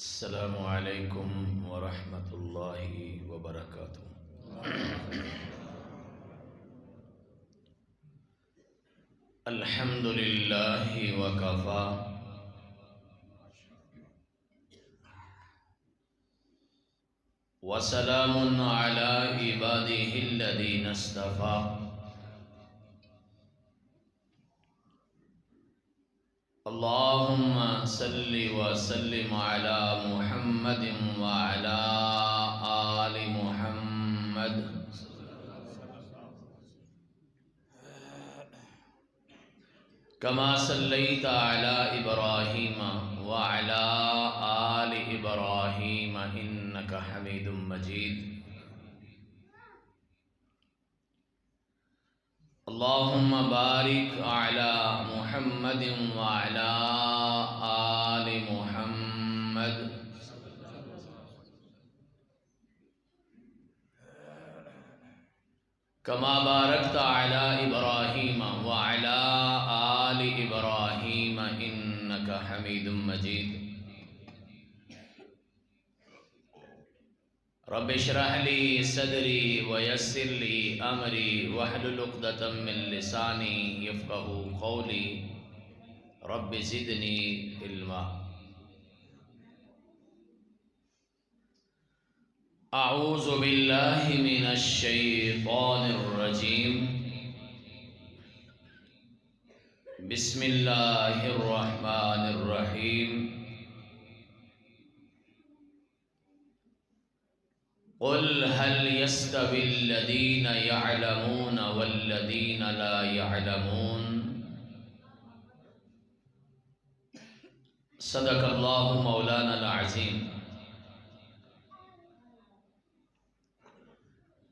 السلام علیکم ورحمۃ اللہ وبرکاتہ۔ الحمد للہ وکفی وسلام علی عبادہ الذین اصطفی۔ اللہم صل وسلم علی محمد وعلی آل محمد کما صلیت علی ابراہیم وعلی آل ابراہیم انک حمید مجید۔ اللہم بارک علی محمد وعلی آل محمد کما بارکت علی ابراہیم وعلی آل ابراہیم انک حمید مجید۔ رب اشرح لی صدری ویسر لی امری واحلل عقدۃ من لسانی یفقہوا قولی رب زدنی علما۔ اعوذ باللہ من الشیطان الرجیم، بسم اللہ الرحمن الرحیم۔ قل هل يستوي الذين يعلمون والذين لا يعلمون؟ صدق اللہ مولانا العظیم۔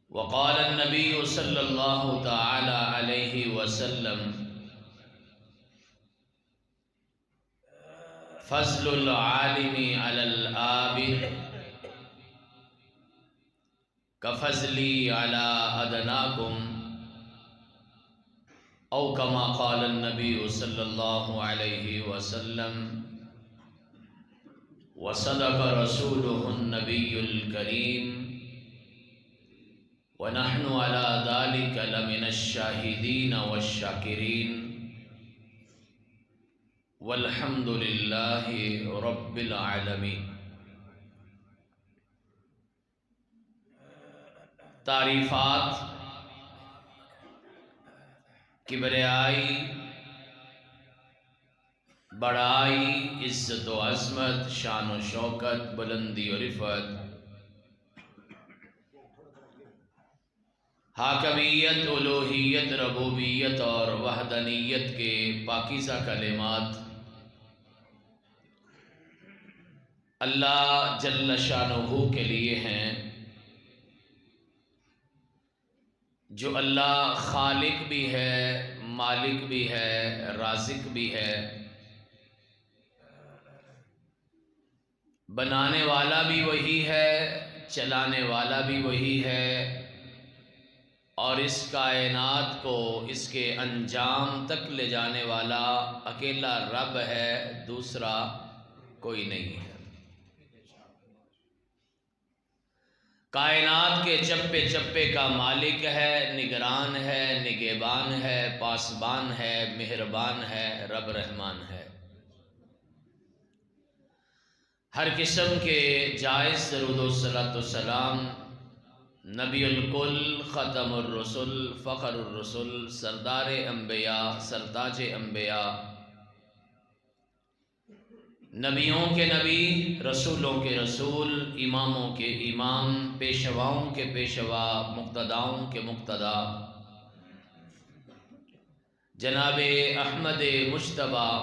وقال النبی صلی اللہ تعالی علیہ وسلم فضل العالم علی العابد کفضلی علی ادناکم، او کما قال النبی صلی اللہ علیہ وسلم، وصدق رسولہ النبی الکریم، ونحن علی ذلک لمن الشاہدین والشاکرین، والحمد للہ رب العالمین۔ تعریفات، کبریائی، بڑائی، عزت و عظمت، شان و شوکت، بلندی و رفعت، حاکمیت، الوہیت، ربوبیت اور وحدانیت کے پاکیزہ کلمات اللہ جل شانہ کے لیے ہیں، جو اللہ خالق بھی ہے، مالک بھی ہے، رازق بھی ہے، بنانے والا بھی وہی ہے، چلانے والا بھی وہی ہے، اور اس کائنات کو اس کے انجام تک لے جانے والا اکیلا رب ہے، دوسرا کوئی نہیں ہے۔ کائنات کے چپے چپے کا مالک ہے، نگران ہے، نگہبان ہے، پاسبان ہے، مہربان ہے، رب رحمان ہے۔ ہر قسم کے جائز درود و صلاۃ و سلام نبی الکل، ختم الرسل، فخر الرسل، سردار انبیاء، سرتاج انبیاء، نبیوں کے نبی، رسولوں کے رسول، اماموں کے امام، پیشواؤں کے پیشوا، مقتداؤں کے مقتدا، جناب احمد مجتبیٰ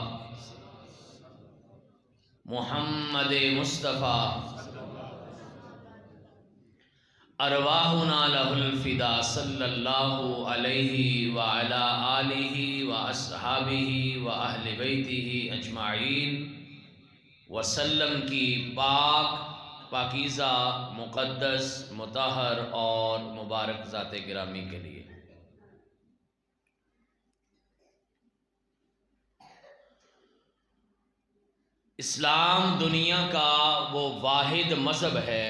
محمد مصطفیٰ ارواحنا لہ الفدا صلی اللہ علیہ وعلی آلہ واصحابہ واہل بیتہ اجمعین وسلم کی پاکیزہ، مقدس، مطہر اور مبارک ذات گرامی کے لیے۔ اسلام دنیا کا وہ واحد مذہب ہے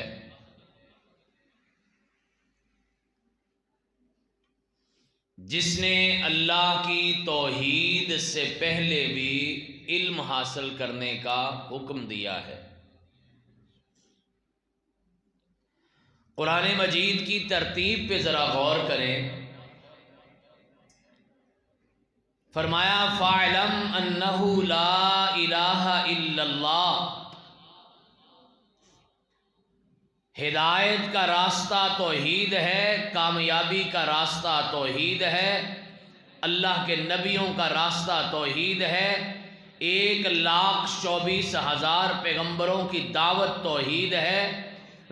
جس نے اللہ کی توحید سے پہلے بھی علم حاصل کرنے کا حکم دیا ہے۔ قرآن مجید کی ترتیب پہ ذرا غور کریں۔ فرمایا فَاعْلَمْ أَنَّهُ لَا إِلَٰهَ إِلَّا اللَّهُ، ہدایت کا راستہ توحید ہے، کامیابی کا راستہ توحید ہے، اللہ کے نبیوں کا راستہ توحید ہے، 1,24,000 پیغمبروں کی دعوت توحید ہے،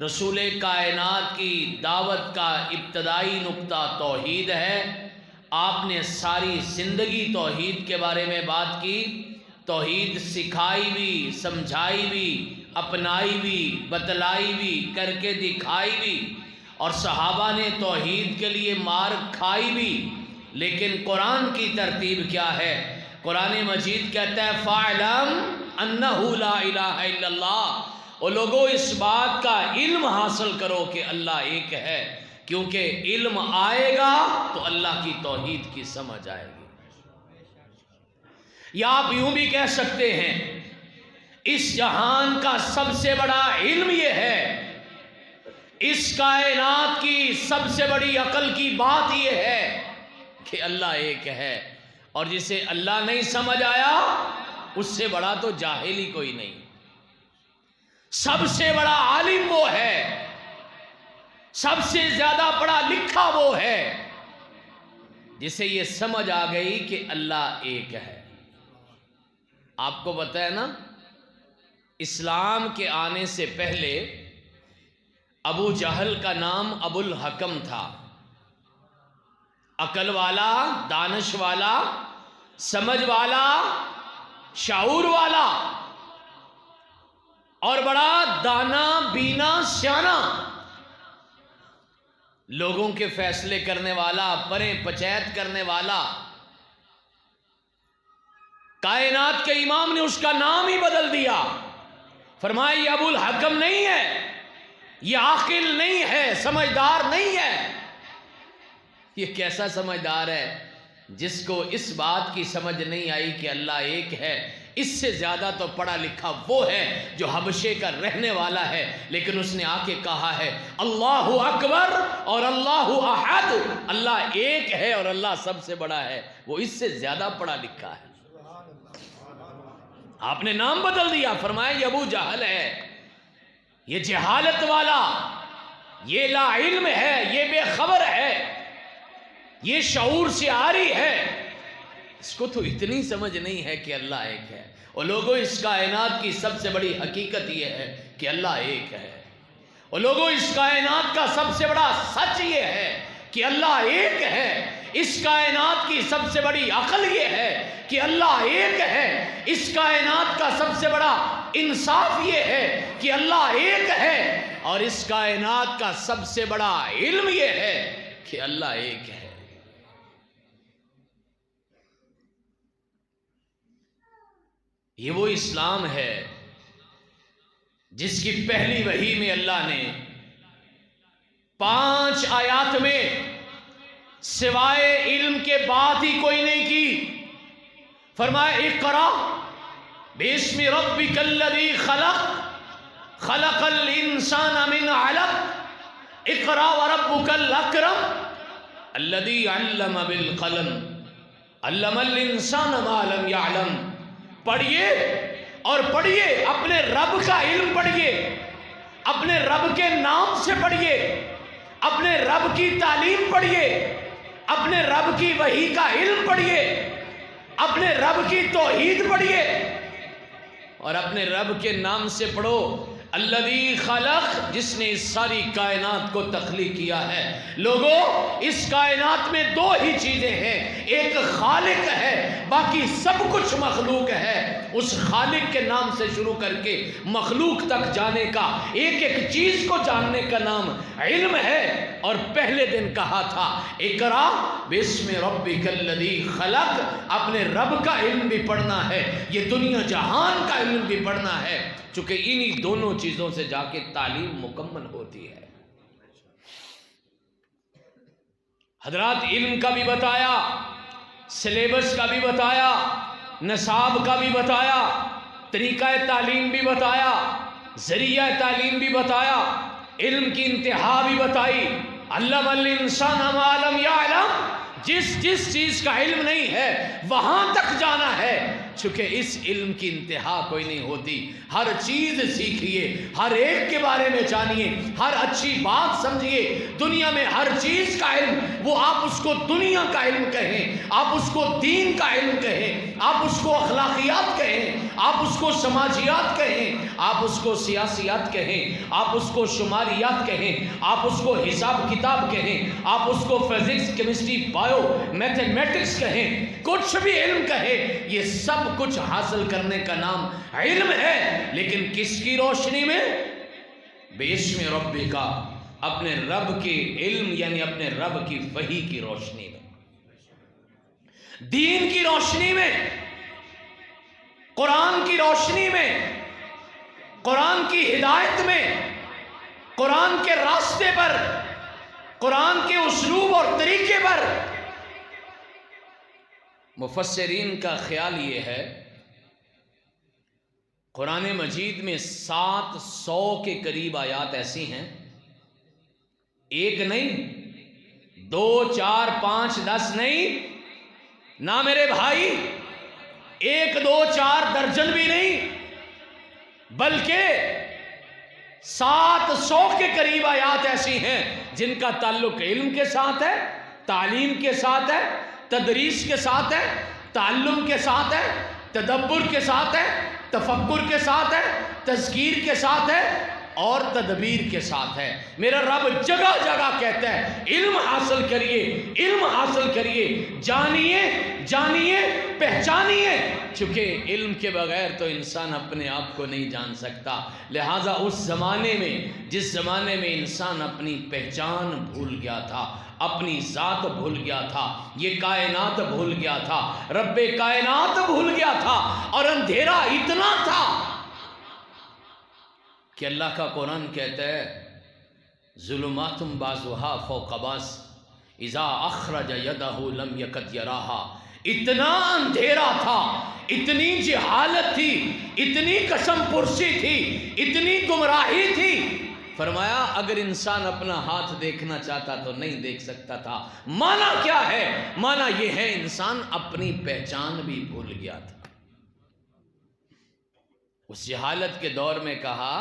رسول کائنات کی دعوت کا ابتدائی نقطہ توحید ہے۔ آپ نے ساری زندگی توحید کے بارے میں بات کی، توحید سکھائی بھی، سمجھائی بھی، اپنائی بھی، بتلائی بھی، کر کے دکھائی بھی، اور صحابہ نے توحید کے لیے مار کھائی بھی۔ لیکن قرآن کی ترتیب کیا ہے؟ قرآن مجید کہتا ہے فَاعْلَمْ أَنَّهُ لَا إِلَٰهَ إِلَّا اللَّهُ، اور لوگوں اس بات کا علم حاصل کرو کہ اللہ ایک ہے، کیونکہ علم آئے گا تو اللہ کی توحید کی سمجھ آئے گی۔ یا آپ یوں بھی کہہ سکتے ہیں اس جہان کا سب سے بڑا علم یہ ہے، اس کائنات کی سب سے بڑی عقل کی بات یہ ہے کہ اللہ ایک ہے، اور جسے اللہ نہیں سمجھ آیا اس سے بڑا تو جاہل ہی کوئی نہیں۔ سب سے بڑا عالم وہ ہے، سب سے زیادہ پڑھا لکھا وہ ہے جسے یہ سمجھ آ گئی کہ اللہ ایک ہے۔ آپ کو پتہ ہے نا، اسلام کے آنے سے پہلے ابو جہل کا نام ابو الحکم تھا، عقل والا، دانش والا، سمجھ والا، شعور والا، اور بڑا دانا بینا سیانا، لوگوں کے فیصلے کرنے والا، پرے پچیت کرنے والا۔ کائنات کے امام نے اس کا نام ہی بدل دیا، فرمایا یہ ابو الحکم نہیں ہے، یہ عاقل نہیں ہے، سمجھدار نہیں ہے۔ یہ کیسا سمجھدار ہے جس کو اس بات کی سمجھ نہیں آئی کہ اللہ ایک ہے۔ اس سے زیادہ تو پڑھا لکھا وہ ہے جو حبشے کا رہنے والا ہے، لیکن اس نے آ کے کہا ہے اللہ اکبر اور اللہ احد، اللہ ایک ہے اور اللہ سب سے بڑا ہے۔ وہ اس سے زیادہ پڑھا لکھا ہے۔ آپ نے نام بدل دیا، فرمایا یہ ابو جہل ہے، یہ جہالت والا، یہ لا علم ہے، یہ بے خبر ہے، یہ شعور سے عاری ہے، اس کو تو اتنی سمجھ نہیں ہے کہ اللہ ایک ہے۔ اور لوگوں اس کائنات کی سب سے بڑی حقیقت یہ ہے کہ اللہ ایک ہے، اور لوگوں اس کائنات کا سب سے بڑا سچ یہ ہے کہ اللہ ایک ہے۔ اس کائنات کی سب سے بڑی عقل یہ ہے کہ اللہ ایک ہے۔ اس کائنات کا سب سے بڑا انصاف یہ ہے کہ اللہ ایک ہے، اور اس کائنات کا سب سے بڑا علم یہ ہے کہ اللہ ایک ہے۔ یہ وہ اسلام ہے جس کی پہلی وحی میں اللہ نے 5 آیات میں سوائے علم کے بات ہی کوئی نہیں کی۔ فرمایا اقرا باسم ربک الذی خلق، خلق الانسان من علق، اقرا وربک الاکرم الذی علم بالقلم، علم الانسان ما لم يعلم۔ پڑھیے اور پڑھیے، اپنے رب کا علم پڑھیے، اپنے رب کے نام سے پڑھیے، اپنے رب کی تعلیم پڑھیے، اپنے رب کی وحی کا علم پڑھیے، اپنے رب کی توحید پڑھیے، اور اپنے رب کے نام سے پڑھو الذی خلق، جس نے اس ساری کائنات کو تخلیق کیا ہے۔ لوگوں اس کائنات میں 2 ہی چیزیں ہیں، ایک خالق ہے، باقی سب کچھ مخلوق ہے۔ اس خالق کے نام سے شروع کر کے مخلوق تک جانے کا، ایک ایک چیز کو جاننے کا نام علم ہے۔ اور پہلے دن کہا تھا اقرا بسم ربک الذی خلق، اپنے رب کا علم بھی پڑھنا ہے، یہ دنیا جہان کا علم بھی پڑھنا ہے، چونکہ انہی دونوں چیزوں سے جا کے تعلیم مکمل ہوتی ہے۔ حضرات علم کا بھی بتایا، سلیبس کا بھی بتایا، نصاب کا بھی بتایا، طریقہ تعلیم بھی بتایا، ذریعہ تعلیم بھی بتایا، علم کی انتہا بھی بتائی۔ علم الانسان ما لم یعلم، جس چیز کا علم نہیں ہے وہاں تک جانا ہے، چونکہ اس علم کی انتہا کوئی نہیں ہوتی۔ ہر چیز سیکھیے، ہر ایک کے بارے میں جانیے، ہر اچھی بات سمجھیے۔ دنیا میں ہر چیز کا علم، وہ آپ اس کو دنیا کا علم کہیں، آپ اس کو دین کا علم کہیں، آپ اس کو اخلاقیات کہیں، آپ اس کو سماجیات کہیں، آپ اس کو سیاسیات کہیں، آپ اس کو شماریات کہیں، آپ اس کو حساب کتاب کہیں، آپ اس کو فزکس، کیمسٹری، بایو، میتھمیٹکس کہیں، کچھ بھی علم کہیں، یہ سب کچھ حاصل کرنے کا نام علم ہے، لیکن کس کی روشنی میں؟ بسم ربک، اپنے رب کے علم یعنی اپنے رب کی وحی کی روشنی میں، دین کی روشنی میں، قرآن کی روشنی میں، قرآن کی ہدایت میں، قرآن کے راستے پر، قرآن کے اسلوب اور طریقے پر۔ مفسرین کا خیال یہ ہے قرآن مجید میں 700 کے قریب آیات ایسی ہیں، ایک نہیں، 2 4 5 10 نہیں، نہ میرے بھائی 1 2 4 درجن بھی نہیں، بلکہ 700 کے قریب آیات ایسی ہیں جن کا تعلق علم کے ساتھ ہے، تعلیم کے ساتھ ہے، تدریس کے ساتھ ہے، تعلم کے ساتھ ہے، تدبر کے ساتھ ہے، تفکر کے ساتھ ہے، تذکیر کے ساتھ ہے اور تدبیر کے ساتھ ہے۔ میرا رب جگہ جگہ کہتا ہے علم حاصل کریے، علم حاصل کریے، جانیے جانیے پہچانیے، چونکہ علم کے بغیر تو انسان اپنے آپ کو نہیں جان سکتا۔ لہٰذا اس زمانے میں، جس زمانے میں انسان اپنی پہچان بھول گیا تھا، اپنی ذات بھول گیا تھا، یہ کائنات بھول گیا تھا، رب کائنات بھول گیا تھا، اور اندھیرا اتنا تھا کہ اللہ کا قرآن کہتا ہے ظلمات بعضها فوق بعض اذا اخرج یدہ لم یکد یراہا۔ اتنا اندھیرا تھا، اتنی جہالت تھی، اتنی قسم پرسی تھی، اتنی گمراہی تھی، فرمایا اگر انسان اپنا ہاتھ دیکھنا چاہتا تو نہیں دیکھ سکتا تھا۔ معنی کیا ہے؟ معنی یہ ہے انسان اپنی پہچان بھی بھول گیا تھا۔ اس جہالت کے دور میں کہا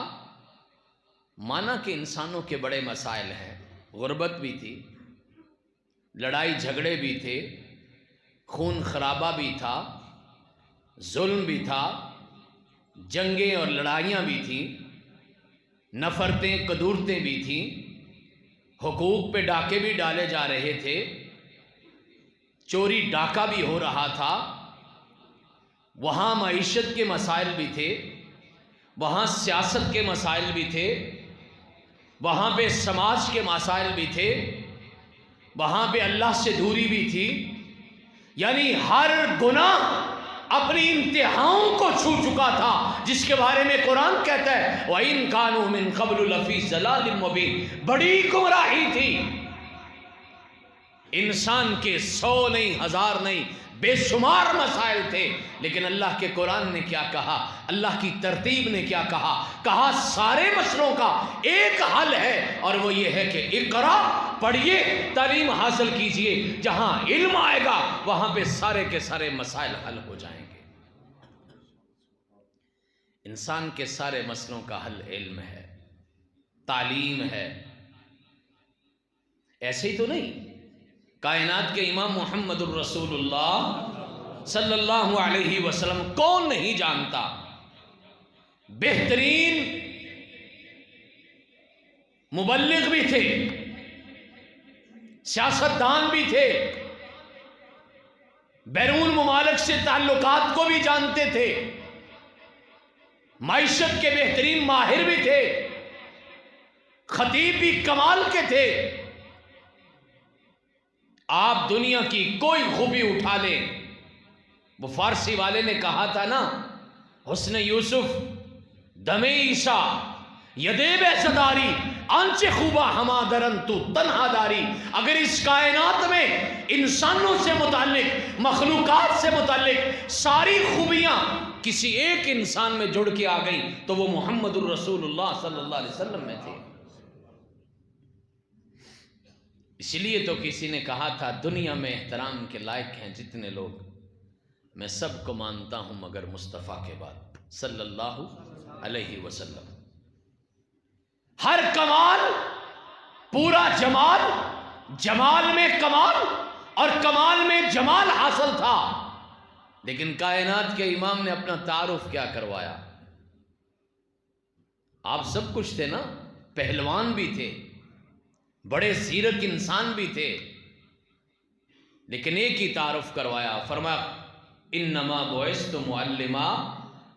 مانا کہ انسانوں کے بڑے مسائل ہیں، غربت بھی تھی، لڑائی جھگڑے بھی تھے، خون خرابہ بھی تھا، ظلم بھی تھا، جنگیں اور لڑائیاں بھی تھیں، نفرتیں قدورتیں بھی تھیں، حقوق پہ ڈاکے بھی ڈالے جا رہے تھے، چوری ڈاکہ بھی ہو رہا تھا، وہاں معیشت کے مسائل بھی تھے، وہاں سیاست کے مسائل بھی تھے، وہاں پہ سماج کے مسائل بھی تھے، وہاں پہ اللہ سے دوری بھی تھی، یعنی ہر گناہ اپنی انتہاؤں کو چھو چکا تھا، جس کے بارے میں قرآن کہتا ہے وَإِن كَانُوا مِن قَبْلُ لَفِي ضَلَالٍ مُبِينٍ، بڑی گمراہی تھی۔ انسان کے 100 نہیں، 1000 نہیں، بے شمار مسائل تھے، لیکن اللہ کے قرآن نے کیا کہا، اللہ کی ترتیب نے کیا کہا؟ کہا سارے مسئلوں کا ایک حل ہے، اور وہ یہ ہے کہ اقرا، پڑھیے، تعلیم حاصل کیجئے، جہاں علم آئے گا وہاں پہ سارے کے سارے مسائل حل ہو جائیں گے۔ انسان کے سارے مسئلوں کا حل علم ہے، تعلیم ہے۔ ایسے ہی تو نہیں، کائنات کے امام محمد الرسول اللہ صلی اللہ علیہ وسلم کون نہیں جانتا؟ بہترین مبلغ بھی تھے، سیاستدان بھی تھے، بیرون ممالک سے تعلقات کو بھی جانتے تھے، معیشت کے بہترین ماہر بھی تھے، خطیب بھی کمال کے تھے۔ آپ دنیا کی کوئی خوبی اٹھا لیں، وہ فارسی والے نے کہا تھا نا، حسن یوسف دم عیسیٰ یدے بیزداری آنچ خوبہ ہما درن تو تنہا داری۔ اگر اس کائنات میں انسانوں سے متعلق، مخلوقات سے متعلق ساری خوبیاں کسی ایک انسان میں جڑ کے آ گئیں تو وہ محمد الرسول اللہ صلی اللہ علیہ وسلم میں تھے۔ اس لیے تو کسی نے کہا تھا دنیا میں احترام کے لائق ہیں جتنے لوگ، میں سب کو مانتا ہوں مگر مصطفیٰ کے بعد صلی اللہ علیہ وسلم۔ ہر کمال پورا جمال، جمال میں کمال اور کمال میں جمال حاصل تھا، لیکن کائنات کے امام نے اپنا تعارف کیا کروایا؟ آپ سب کچھ تھے نا، پہلوان بھی تھے، بڑے زیرک انسان بھی تھے، لیکن ایک ہی تعارف کروایا، فرمایا انما بعثت معلما،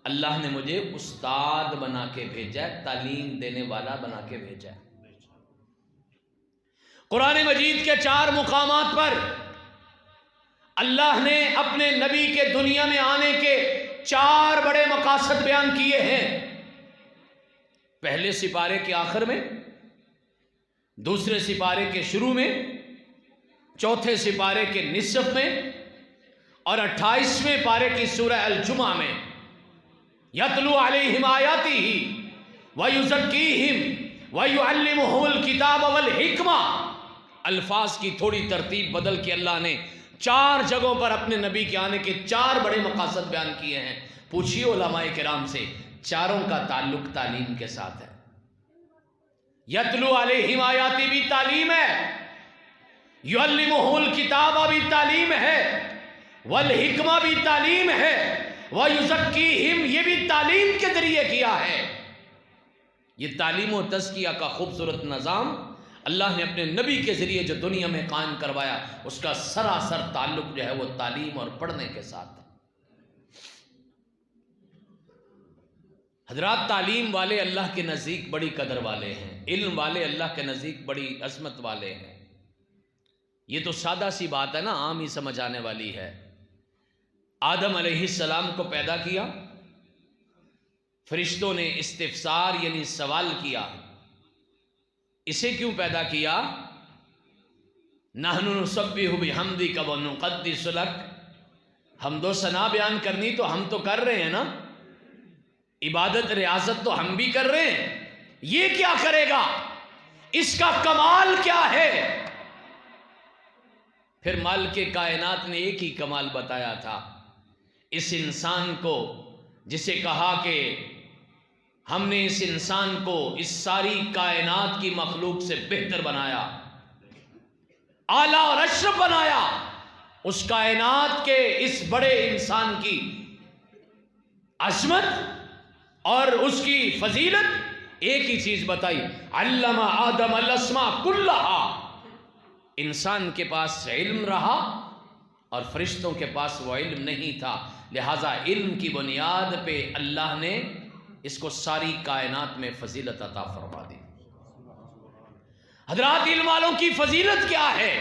اللہ نے مجھے استاد بنا کے بھیجا ہے، تعلیم دینے والا بنا کے بھیجا ہے۔ قرآن مجید کے 4 مقامات پر اللہ نے اپنے نبی کے دنیا میں آنے کے 4 بڑے مقاصد بیان کیے ہیں۔ پہلے سپارے کے آخر میں، دوسرے سپارے کے شروع میں، چوتھے سپارے کے نصف میں اور 28ویں پارے کی سورہ الجمعہ میں۔ یتلو علیہم آیاتہ ویزکیہم ویعلمہم الکتاب والحکمہ۔ الفاظ کی تھوڑی ترتیب بدل کے اللہ نے 4 جگہوں پر اپنے نبی کے آنے کے 4 بڑے مقاصد بیان کیے ہیں۔ پوچھیے علماء کرام سے، چاروں کا تعلق تعلیم کے ساتھ ہے۔ یتلو علیہم آیاتی بھی تعلیم ہے، یعلمہم الکتاب بھی تعلیم ہے، والحکمہ بھی تعلیم ہے، وَيُزَكِّيهِمْ یہ بھی تعلیم کے ذریعے کیا ہے۔ یہ تعلیم و تزکیہ کا خوبصورت نظام اللہ نے اپنے نبی کے ذریعے جو دنیا میں قائم کروایا، اس کا سراسر تعلق جو ہے وہ تعلیم اور پڑھنے کے ساتھ ہے۔ حضرات، تعلیم والے اللہ کے نزدیک بڑی قدر والے ہیں، علم والے اللہ کے نزدیک بڑی عظمت والے ہیں۔ یہ تو سادہ سی بات ہے نا، عام ہی سمجھ آنے والی ہے۔ آدم علیہ السلام کو پیدا کیا، فرشتوں نے استفسار یعنی سوال کیا، اسے کیوں پیدا کیا؟ نحن نسبح بحمدک ونقدس لک، حمد و ثنا بیان کرنی تو ہم تو کر رہے ہیں نا، عبادت ریاضت تو ہم بھی کر رہے ہیں، یہ کیا کرے گا؟ اس کا کمال کیا ہے؟ پھر مالک کائنات نے ایک ہی کمال بتایا تھا، اس انسان کو، جسے کہا کہ ہم نے اس انسان کو اس ساری کائنات کی مخلوق سے بہتر بنایا، اعلیٰ اور اشرف بنایا، اس کائنات کے اس بڑے انسان کی عظمت اور اس کی فضیلت ایک ہی چیز بتائی، علم آدم الاسماء کلہا۔ انسان کے پاس علم رہا اور فرشتوں کے پاس وہ علم نہیں تھا، لہٰذا علم کی بنیاد پہ اللہ نے اس کو ساری کائنات میں فضیلت عطا فرما دی۔ حضرات، علم والوں کی فضیلت کیا ہے؟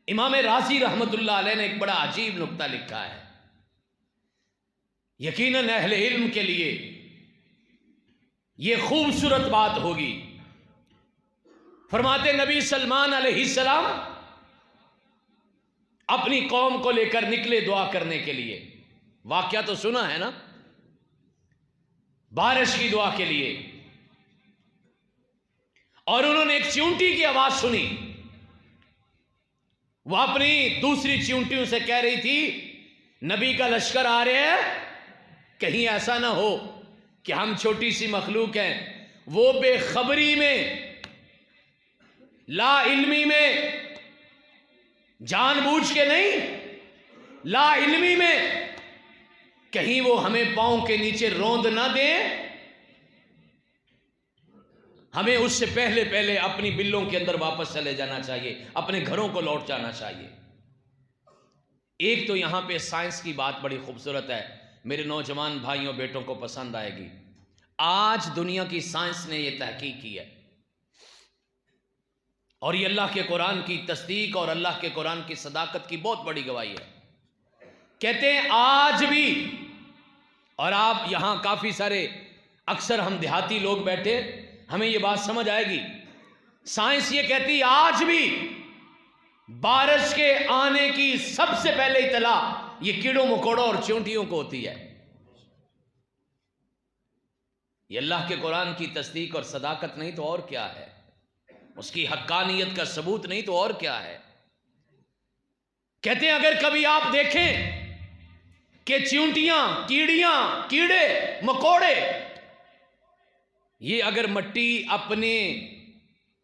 امام رازی رحمت اللہ علیہ نے ایک بڑا عجیب نکتہ لکھا ہے، یقیناً اہل علم کے لیے یہ خوبصورت بات ہوگی۔ فرماتے نبی سلمان علیہ السلام اپنی قوم کو لے کر نکلے دعا کرنے کے لیے، واقعہ تو سنا ہے نا، بارش کی دعا کے لیے، اور انہوں نے ایک چیونٹی کی آواز سنی، وہ اپنی دوسری چیونٹیوں سے کہہ رہی تھی نبی کا لشکر آ رہے ہیں، کہیں ایسا نہ ہو کہ ہم چھوٹی سی مخلوق ہیں۔ وہ بے خبری میں، لا علمی میں، جان بوجھ کے نہیں، لا علمی میں، کہیں وہ ہمیں پاؤں کے نیچے روند نہ دیں، ہمیں اس سے پہلے اپنی بلوں کے اندر واپس چلے جانا چاہیے، اپنے گھروں کو لوٹ جانا چاہیے۔ ایک تو یہاں پہ سائنس کی بات بڑی خوبصورت ہے، میرے نوجوان بھائیوں بیٹوں کو پسند آئے گی. آج دنیا کی سائنس نے یہ تحقیق کی ہے اور یہ اللہ کے قرآن کی تصدیق اور اللہ کے قرآن کی صداقت کی بہت بڑی گواہی ہے. کہتے ہیں آج بھی، اور آپ یہاں کافی سارے اکثر ہم دیہاتی لوگ بیٹھے، ہمیں یہ بات سمجھ آئے گی. سائنس یہ کہتی آج بھی بارش کے آنے کی سب سے پہلے اطلاع یہ کیڑوں مکوڑوں اور چیونٹیوں کو ہوتی ہے. یہ اللہ کے قرآن کی تصدیق اور صداقت نہیں تو اور کیا ہے، اس کی حقانیت کا ثبوت نہیں تو اور کیا ہے. کہتے ہیں اگر کبھی آپ دیکھیں کہ چیونٹیاں، کیڑیاں، کیڑے مکوڑے یہ اگر مٹی اپنے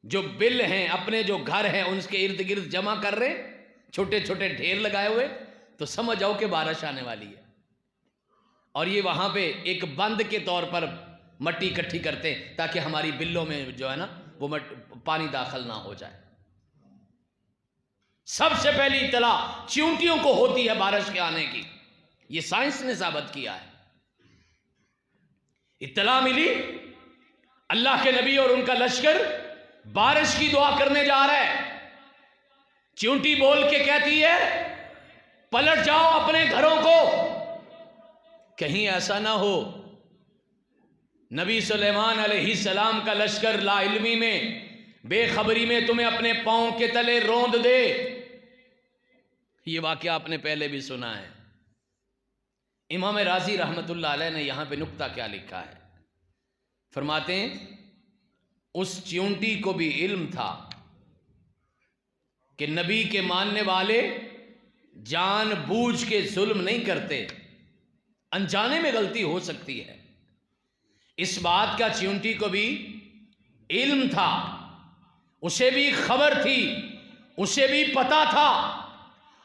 جو بل ہیں، اپنے جو گھر ہیں ان کے ارد گرد جمع کر رہے، چھوٹے چھوٹے ڈھیر لگائے ہوئے، تو سمجھ جاؤ کہ بارش آنے والی ہے. اور یہ وہاں پہ ایک بند کے طور پر مٹی اکٹھی کرتے ہیں تاکہ ہماری بلوں میں جو ہے نا وہ پانی داخل نہ ہو جائے. سب سے پہلی اطلاع چیونٹیوں کو ہوتی ہے بارش کے آنے کی. یہ سائنس نے ثابت کیا ہے. اطلاع ملی، اللہ کے نبی اور ان کا لشکر بارش کی دعا کرنے جا رہا ہے. چیونٹی بول کے کہتی ہے پلٹ جاؤ اپنے گھروں کو، کہیں ایسا نہ ہو نبی سلیمان علیہ السلام کا لشکر لا علمی میں، بے خبری میں تمہیں اپنے پاؤں کے تلے روند دے. یہ واقعہ آپ نے پہلے بھی سنا ہے. امام رازی رحمت اللہ علیہ نے یہاں پہ نکتہ کیا لکھا ہے، فرماتے ہیں اس چیونٹی کو بھی علم تھا کہ نبی کے ماننے والے جان بوجھ کے ظلم نہیں کرتے، انجانے میں غلطی ہو سکتی ہے. اس بات کا چیونٹی کو بھی علم تھا، اسے بھی خبر تھی، اسے بھی پتا تھا.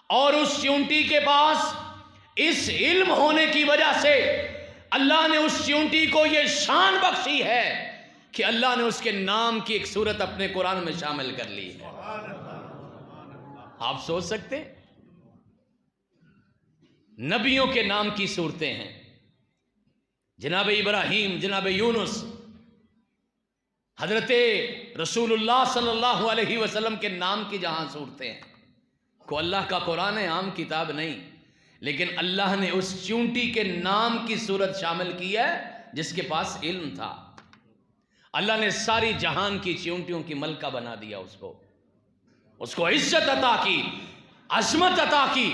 اور اس چیونٹی کے پاس اس علم ہونے کی وجہ سے اللہ نے اس چیونٹی کو یہ شان بخشی ہے کہ اللہ نے اس کے نام کی ایک صورت اپنے قرآن میں شامل کر لی ہے. آپ سوچ سکتے نبیوں کے نام کی صورتیں ہیں، جناب ابراہیم، جناب یونس، حضرت رسول اللہ صلی اللہ علیہ وسلم کے نام کی جہاں صورتیں ہیں. کو اللہ کا قرآن ہے، عام کتاب نہیں، لیکن اللہ نے اس چیونٹی کے نام کی صورت شامل کی ہے جس کے پاس علم تھا. اللہ نے ساری جہان کی چیونٹیوں کی ملکہ بنا دیا، اس کو عزت عطا کی، عظمت عطا کی.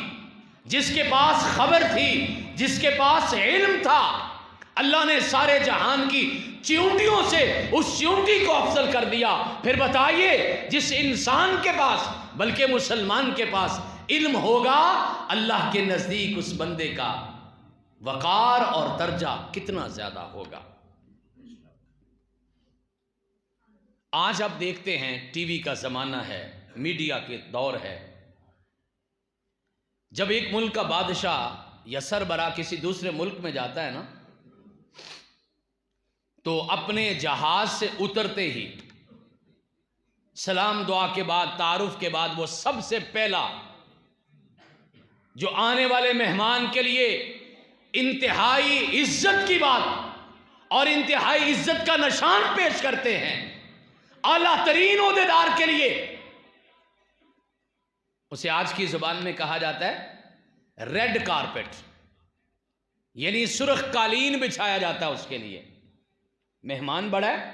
جس کے پاس خبر تھی، جس کے پاس علم تھا، اللہ نے سارے جہان کی چیونٹیوں سے اس چیونٹی کو افضل کر دیا. پھر بتائیے جس انسان کے پاس، بلکہ مسلمان کے پاس علم ہوگا، اللہ کے نزدیک اس بندے کا وقار اور درجہ کتنا زیادہ ہوگا. آج آپ دیکھتے ہیں ٹی وی کا زمانہ ہے، میڈیا کے دور ہے. جب ایک ملک کا بادشاہ یا سربراہ کسی دوسرے ملک میں جاتا ہے نا، تو اپنے جہاز سے اترتے ہی سلام دعا کے بعد، تعارف کے بعد، وہ سب سے پہلا جو آنے والے مہمان کے لیے انتہائی عزت کی بات اور انتہائی عزت کا نشان پیش کرتے ہیں اعلیٰ ترین عہدیدار کے لیے، اسے آج کی زبان میں کہا جاتا ہے ریڈ کارپٹ، یعنی سرخ قالین بچھایا جاتا ہے اس کے لیے. مہمان بڑا ہے،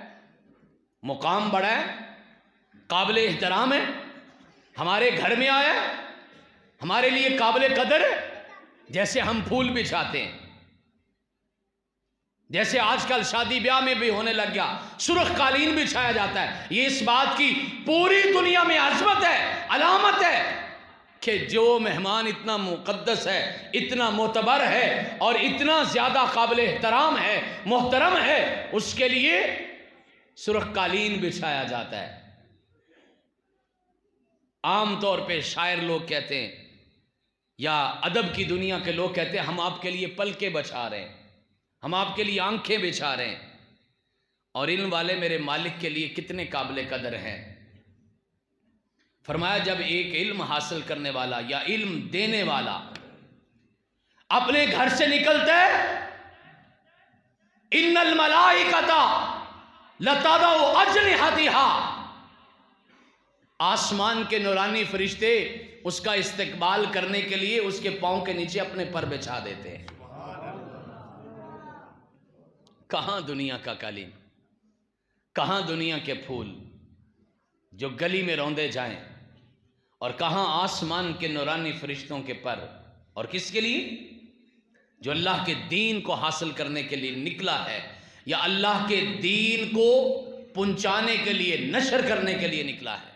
مقام بڑا ہے، قابل احترام ہے، ہمارے گھر میں آیا ہے، ہمارے لیے قابل قدر ہے. جیسے ہم پھول بچھاتے ہیں، جیسے آج کل شادی بیاہ میں بھی ہونے لگ گیا، سرخ قالین بچھایا جاتا ہے. یہ اس بات کی پوری دنیا میں عظمت ہے، علامت ہے کہ جو مہمان اتنا مقدس ہے، اتنا معتبر ہے اور اتنا زیادہ قابل احترام ہے، محترم ہے، اس کے لیے سرخ قالین بچھایا جاتا ہے. عام طور پہ شاعر لوگ کہتے ہیں یا ادب کی دنیا کے لوگ کہتے ہیں ہم آپ کے لیے پلکیں بچھا رہے ہیں، ہم آپ کے لیے آنکھیں بچھا رہے ہیں. اور علم والے میرے مالک کے لیے کتنے قابل قدر ہیں. فرمایا جب ایک علم حاصل کرنے والا یا علم دینے والا اپنے گھر سے نکلتے ان الملائکۃ لتضع اجنحتھا، آسمان کے نورانی فرشتے اس کا استقبال کرنے کے لیے اس کے پاؤں کے نیچے اپنے پر بچھا دیتے ہیں۔ کہاں دنیا کا قالین، کہاں دنیا کے پھول جو گلی میں روندے جائیں، اور کہاں آسمان کے نورانی فرشتوں کے پر، اور کس کے لیے؟ جو اللہ کے دین کو حاصل کرنے کے لیے نکلا ہے، یا اللہ کے دین کو پہنچانے کے لیے، نشر کرنے کے لیے نکلا ہے۔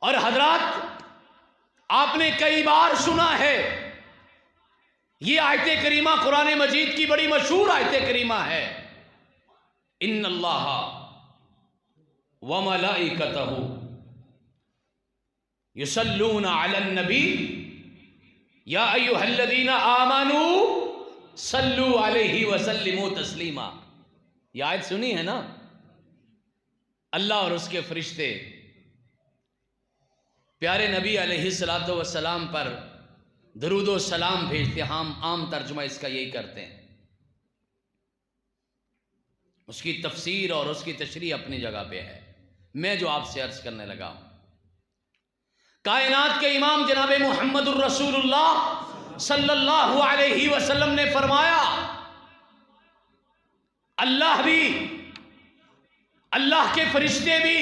اور حضرات، آپ نے کئی بار سنا ہے، یہ آیت کریمہ قرآن مجید کی بڑی مشہور آیت کریمہ ہے، ان اللہ وملائکتہ یصلون علی النبی یا ایھا الذین آمنوا صلوا علیہ وسلموا تسلیما۔ یہ آیت سنی ہے نا؟ اللہ اور اس کے فرشتے پیارے نبی علیہ الصلوۃ والسلام پر درود و سلام بھیجتے، ہم عام ترجمہ اس کا یہی کرتے ہیں۔ اس کی تفسیر اور اس کی تشریح اپنی جگہ پہ ہے، میں جو آپ سے عرض کرنے لگا ہوں، کائنات کے امام جناب محمد الرسول اللہ صلی اللہ علیہ وسلم نے فرمایا، اللہ بھی، اللہ کے فرشتے بھی،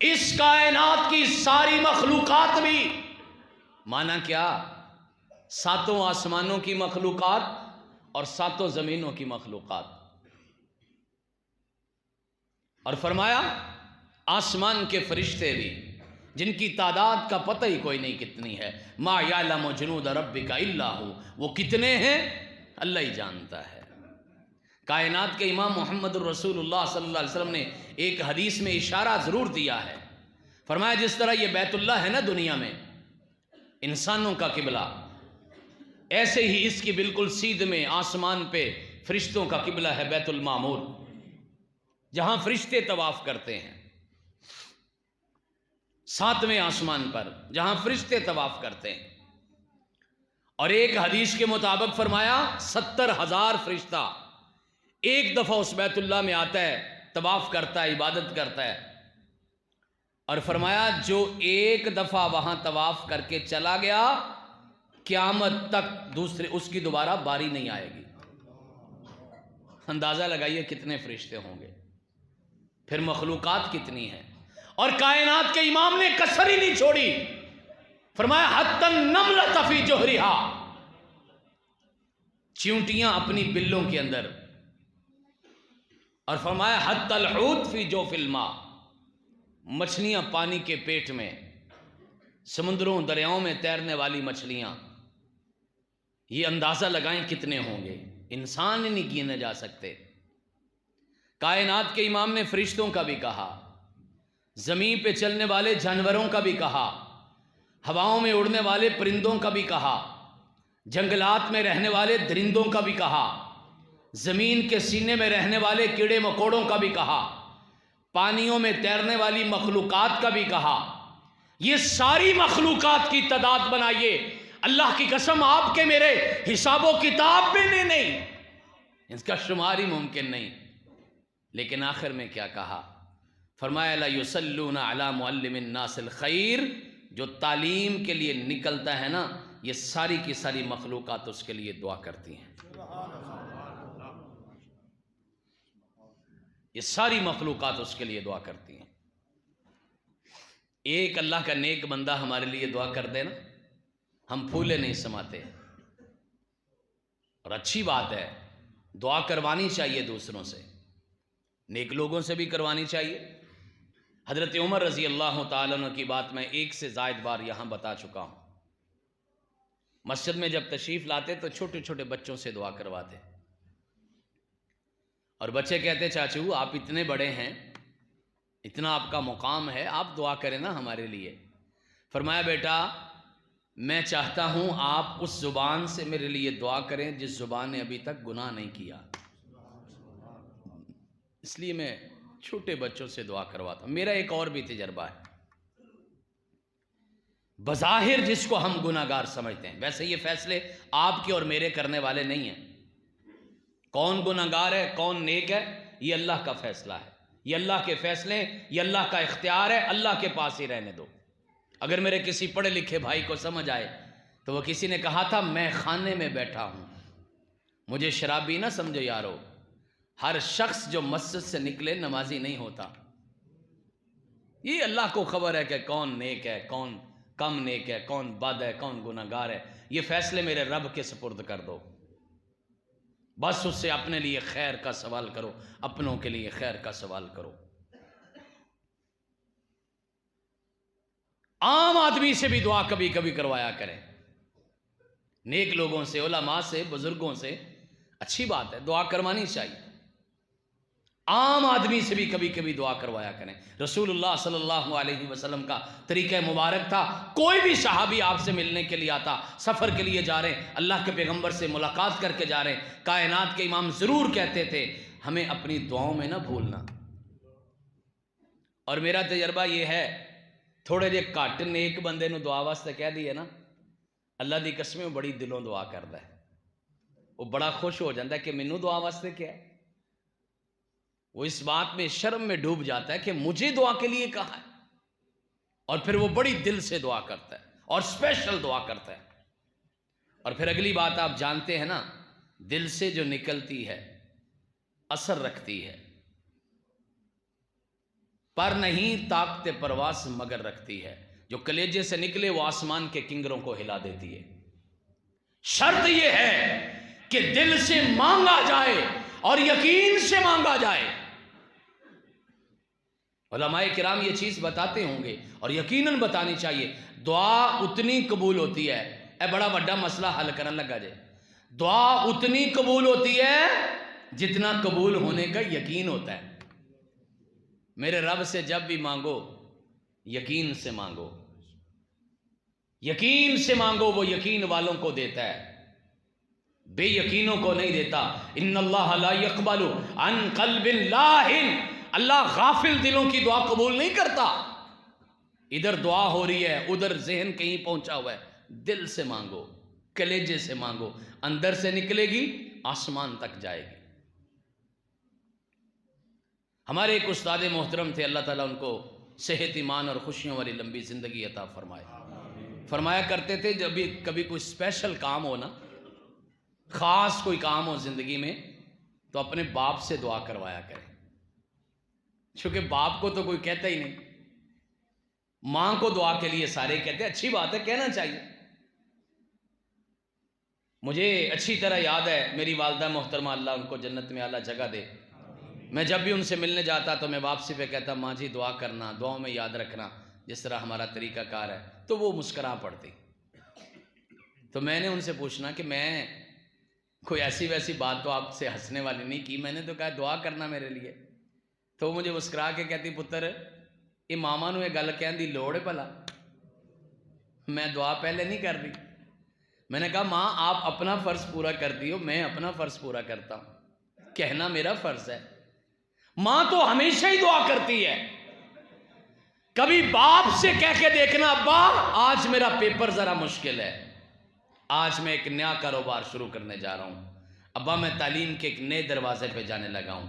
اس کائنات کی ساری مخلوقات بھی، مانا کیا؟ ساتوں آسمانوں کی مخلوقات اور ساتوں زمینوں کی مخلوقات، اور فرمایا آسمان کے فرشتے بھی، جن کی تعداد کا پتہ ہی کوئی نہیں کتنی ہے، ما یعلم جنود ربک الا ہو، وہ کتنے ہیں اللہ ہی جانتا ہے۔ کائنات کے امام محمد الرسول اللہ صلی اللہ علیہ وسلم نے ایک حدیث میں اشارہ ضرور دیا ہے، فرمایا جس طرح یہ بیت اللہ ہے نا دنیا میں انسانوں کا قبلہ، ایسے ہی اس کی بالکل سیدھ میں آسمان پہ فرشتوں کا قبلہ ہے بیت المعمور، جہاں فرشتے طواف کرتے ہیں، ساتویں آسمان پر جہاں فرشتے طواف کرتے ہیں۔ اور ایک حدیث کے مطابق فرمایا 70,000 فرشتہ ایک دفعہ اس بیت اللہ میں آتا ہے، طواف کرتا ہے، عبادت کرتا ہے، اور فرمایا جو ایک دفعہ وہاں طواف کر کے چلا گیا، قیامت تک دوسرے اس کی دوبارہ باری نہیں آئے گی۔ اندازہ لگائیے کتنے فرشتے ہوں گے، پھر مخلوقات کتنی ہیں۔ اور کائنات کے امام نے کسر ہی نہیں چھوڑی، فرمایا حتی النملۃ فی جوہرہا، چیونٹیاں اپنی بلوں کے اندر، اور فرمایا حتی الحوت فی جوف الماء، مچھلیاں پانی کے پیٹ میں، سمندروں دریاؤں میں تیرنے والی مچھلیاں، یہ اندازہ لگائیں کتنے ہوں گے، انسان ہی نہیں گنے جا سکتے۔ کائنات کے امام نے فرشتوں کا بھی کہا، زمین پہ چلنے والے جانوروں کا بھی کہا، ہواؤں میں اڑنے والے پرندوں کا بھی کہا، جنگلات میں رہنے والے درندوں کا بھی کہا، زمین کے سینے میں رہنے والے کیڑے مکوڑوں کا بھی کہا، پانیوں میں تیرنے والی مخلوقات کا بھی کہا۔ یہ ساری مخلوقات کی تعداد بنائیے، اللہ کی قسم آپ کے میرے حساب و کتاب میں نہیں، اس کا شمار ہی ممکن نہیں۔ لیکن آخر میں کیا کہا؟ فرمایا لا یصلون علی معلم الناس الخیر، جو تعلیم کے لیے نکلتا ہے نا، یہ ساری کی ساری مخلوقات اس کے لیے دعا کرتی ہیں، یہ ساری مخلوقات اس کے لیے دعا کرتی ہیں۔ ایک اللہ کا نیک بندہ ہمارے لیے دعا کر دے نا، ہم پھولے نہیں سماتے۔ اور اچھی بات ہے، دعا کروانی چاہیے دوسروں سے، نیک لوگوں سے بھی کروانی چاہیے۔ حضرت عمر رضی اللہ تعالیٰ عنہ کی بات میں ایک سے زائد بار یہاں بتا چکا ہوں۔ مسجد میں جب تشریف لاتے تو چھوٹے چھوٹے بچوں سے دعا کرواتے، اور بچے کہتے چاچو آپ اتنے بڑے ہیں، اتنا آپ کا مقام ہے، آپ دعا کریں نا ہمارے لیے۔ فرمایا بیٹا میں چاہتا ہوں آپ اس زبان سے میرے لیے دعا کریں جس زبان نے ابھی تک گناہ نہیں کیا، اس لیے میں چھوٹے بچوں سے دعا کرواتا ہوں۔ میرا ایک اور بھی تجربہ ہے، بظاہر جس کو ہم گناہگار سمجھتے ہیں، ویسے یہ فیصلے آپ کے اور میرے کرنے والے نہیں ہیں۔ کون گناہگار ہے کون نیک ہے یہ اللہ کا فیصلہ ہے، یہ اللہ کے فیصلے، یہ اللہ کا اختیار ہے، اللہ کے پاس ہی رہنے دو۔ اگر میرے کسی پڑھے لکھے بھائی کو سمجھ آئے تو وہ کسی نے کہا تھا میں خانے میں بیٹھا ہوں، مجھے شرابی نہ سمجھو یارو، ہر شخص جو مسجد سے نکلے نمازی نہیں ہوتا۔ یہ اللہ کو خبر ہے کہ کون نیک ہے کون کم نیک ہے، کون بد ہے کون گناہگار ہے، یہ فیصلے میرے رب کے سپرد کر دو، بس اس سے اپنے لیے خیر کا سوال کرو، اپنوں کے لیے خیر کا سوال کرو۔ عام آدمی سے بھی دعا کبھی کبھی کروایا کریں، نیک لوگوں سے، علماء سے، بزرگوں سے، اچھی بات ہے، دعا کروانی چاہیے۔ عام آدمی سے بھی کبھی کبھی دعا کروایا کریں۔ رسول اللہ صلی اللہ علیہ وسلم کا طریقہ مبارک تھا، کوئی بھی صحابی آپ سے ملنے کے لیے آتا، سفر کے لیے جا رہے ہیں، اللہ کے پیغمبر سے ملاقات کر کے جا رہے ہیں، کائنات کے امام ضرور کہتے تھے ہمیں اپنی دعاؤں میں نہ بھولنا۔ اور میرا تجربہ یہ ہے، تھوڑے جے گھٹ نیک بندے نو دعا واسطے کہہ دیے نا، اللہ دی قسم بڑی دلوں دعا کردا ہے، وہ بڑا خوش ہو جاتا ہے کہ مینوں دعا واسطے کیا ہے، وہ اس بات میں شرم میں ڈوب جاتا ہے کہ مجھے دعا کے لیے کہا ہے، اور پھر وہ بڑی دل سے دعا کرتا ہے اور اسپیشل دعا کرتا ہے۔ اور پھر اگلی بات آپ جانتے ہیں نا، دل سے جو نکلتی ہے اثر رکھتی ہے، پر نہیں طاقت پرواز مگر رکھتی ہے، جو کلیجے سے نکلے وہ آسمان کے کنگروں کو ہلا دیتی ہے۔ شرط یہ ہے کہ دل سے مانگا جائے اور یقین سے مانگا جائے۔ علماء کرام یہ چیز بتاتے ہوں گے اور یقیناً بتانی چاہیے، دعا اتنی قبول ہوتی ہے، اے بڑا بڑا مسئلہ حل کرنے لگا جائے، دعا اتنی قبول ہوتی ہے جتنا قبول ہونے کا یقین ہوتا ہے۔ میرے رب سے جب بھی مانگو یقین سے مانگو، یقین سے مانگو، وہ یقین والوں کو دیتا ہے، بے یقینوں کو نہیں دیتا۔ ان اللہ لا يقبل عن قلب لاہن، اللہ غافل دلوں کی دعا قبول نہیں کرتا۔ ادھر دعا ہو رہی ہے ادھر ذہن کہیں پہنچا ہوا ہے، دل سے مانگو، کلیجے سے مانگو، اندر سے نکلے گی آسمان تک جائے گی۔ ہمارے ایک استاد محترم تھے، اللہ تعالیٰ ان کو صحت ایمان اور خوشیوں والی لمبی زندگی عطا فرمائے، فرمایا کرتے تھے جب بھی کبھی کوئی اسپیشل کام ہو نا، خاص کوئی کام ہو زندگی میں، تو اپنے باپ سے دعا کروایا کریں، چونکہ باپ کو تو کوئی کہتا ہی نہیں، ماں کو دعا کے لیے سارے کہتے ہیں، اچھی بات ہے کہنا چاہیے۔ مجھے اچھی طرح یاد ہے، میری والدہ محترمہ اللہ ان کو جنت میں اعلیٰ جگہ دے، میں جب بھی ان سے ملنے جاتا تو میں واپسی پہ کہتا ماں جی دعا کرنا، دعاؤں میں یاد رکھنا جس طرح ہمارا طریقہ کار ہے، تو وہ مسکرا پڑتی۔ تو میں نے ان سے پوچھنا کہ میں کوئی ایسی ویسی بات تو آپ سے ہنسنے والی نہیں کی، میں نے تو کہا دعا کرنا میرے لیے، تو وہ مجھے مسکرا کے کہتی پتر یہ ماما نو یہ گل کہن دی لوڑ ہے بھلا، میں دعا پہلے نہیں کر رہی۔ میں نے کہا ماں آپ اپنا فرض پورا کرتی ہو، میں اپنا فرض پورا کرتا ہوں، کہنا میرا فرض ہے۔ ماں تو ہمیشہ ہی دعا کرتی ہے، کبھی باپ سے کہہ کے دیکھنا ابا آج میرا پیپر ذرا مشکل ہے، آج میں ایک نیا کاروبار شروع کرنے جا رہا ہوں، ابا میں تعلیم کے ایک نئے دروازے پہ جانے لگا ہوں،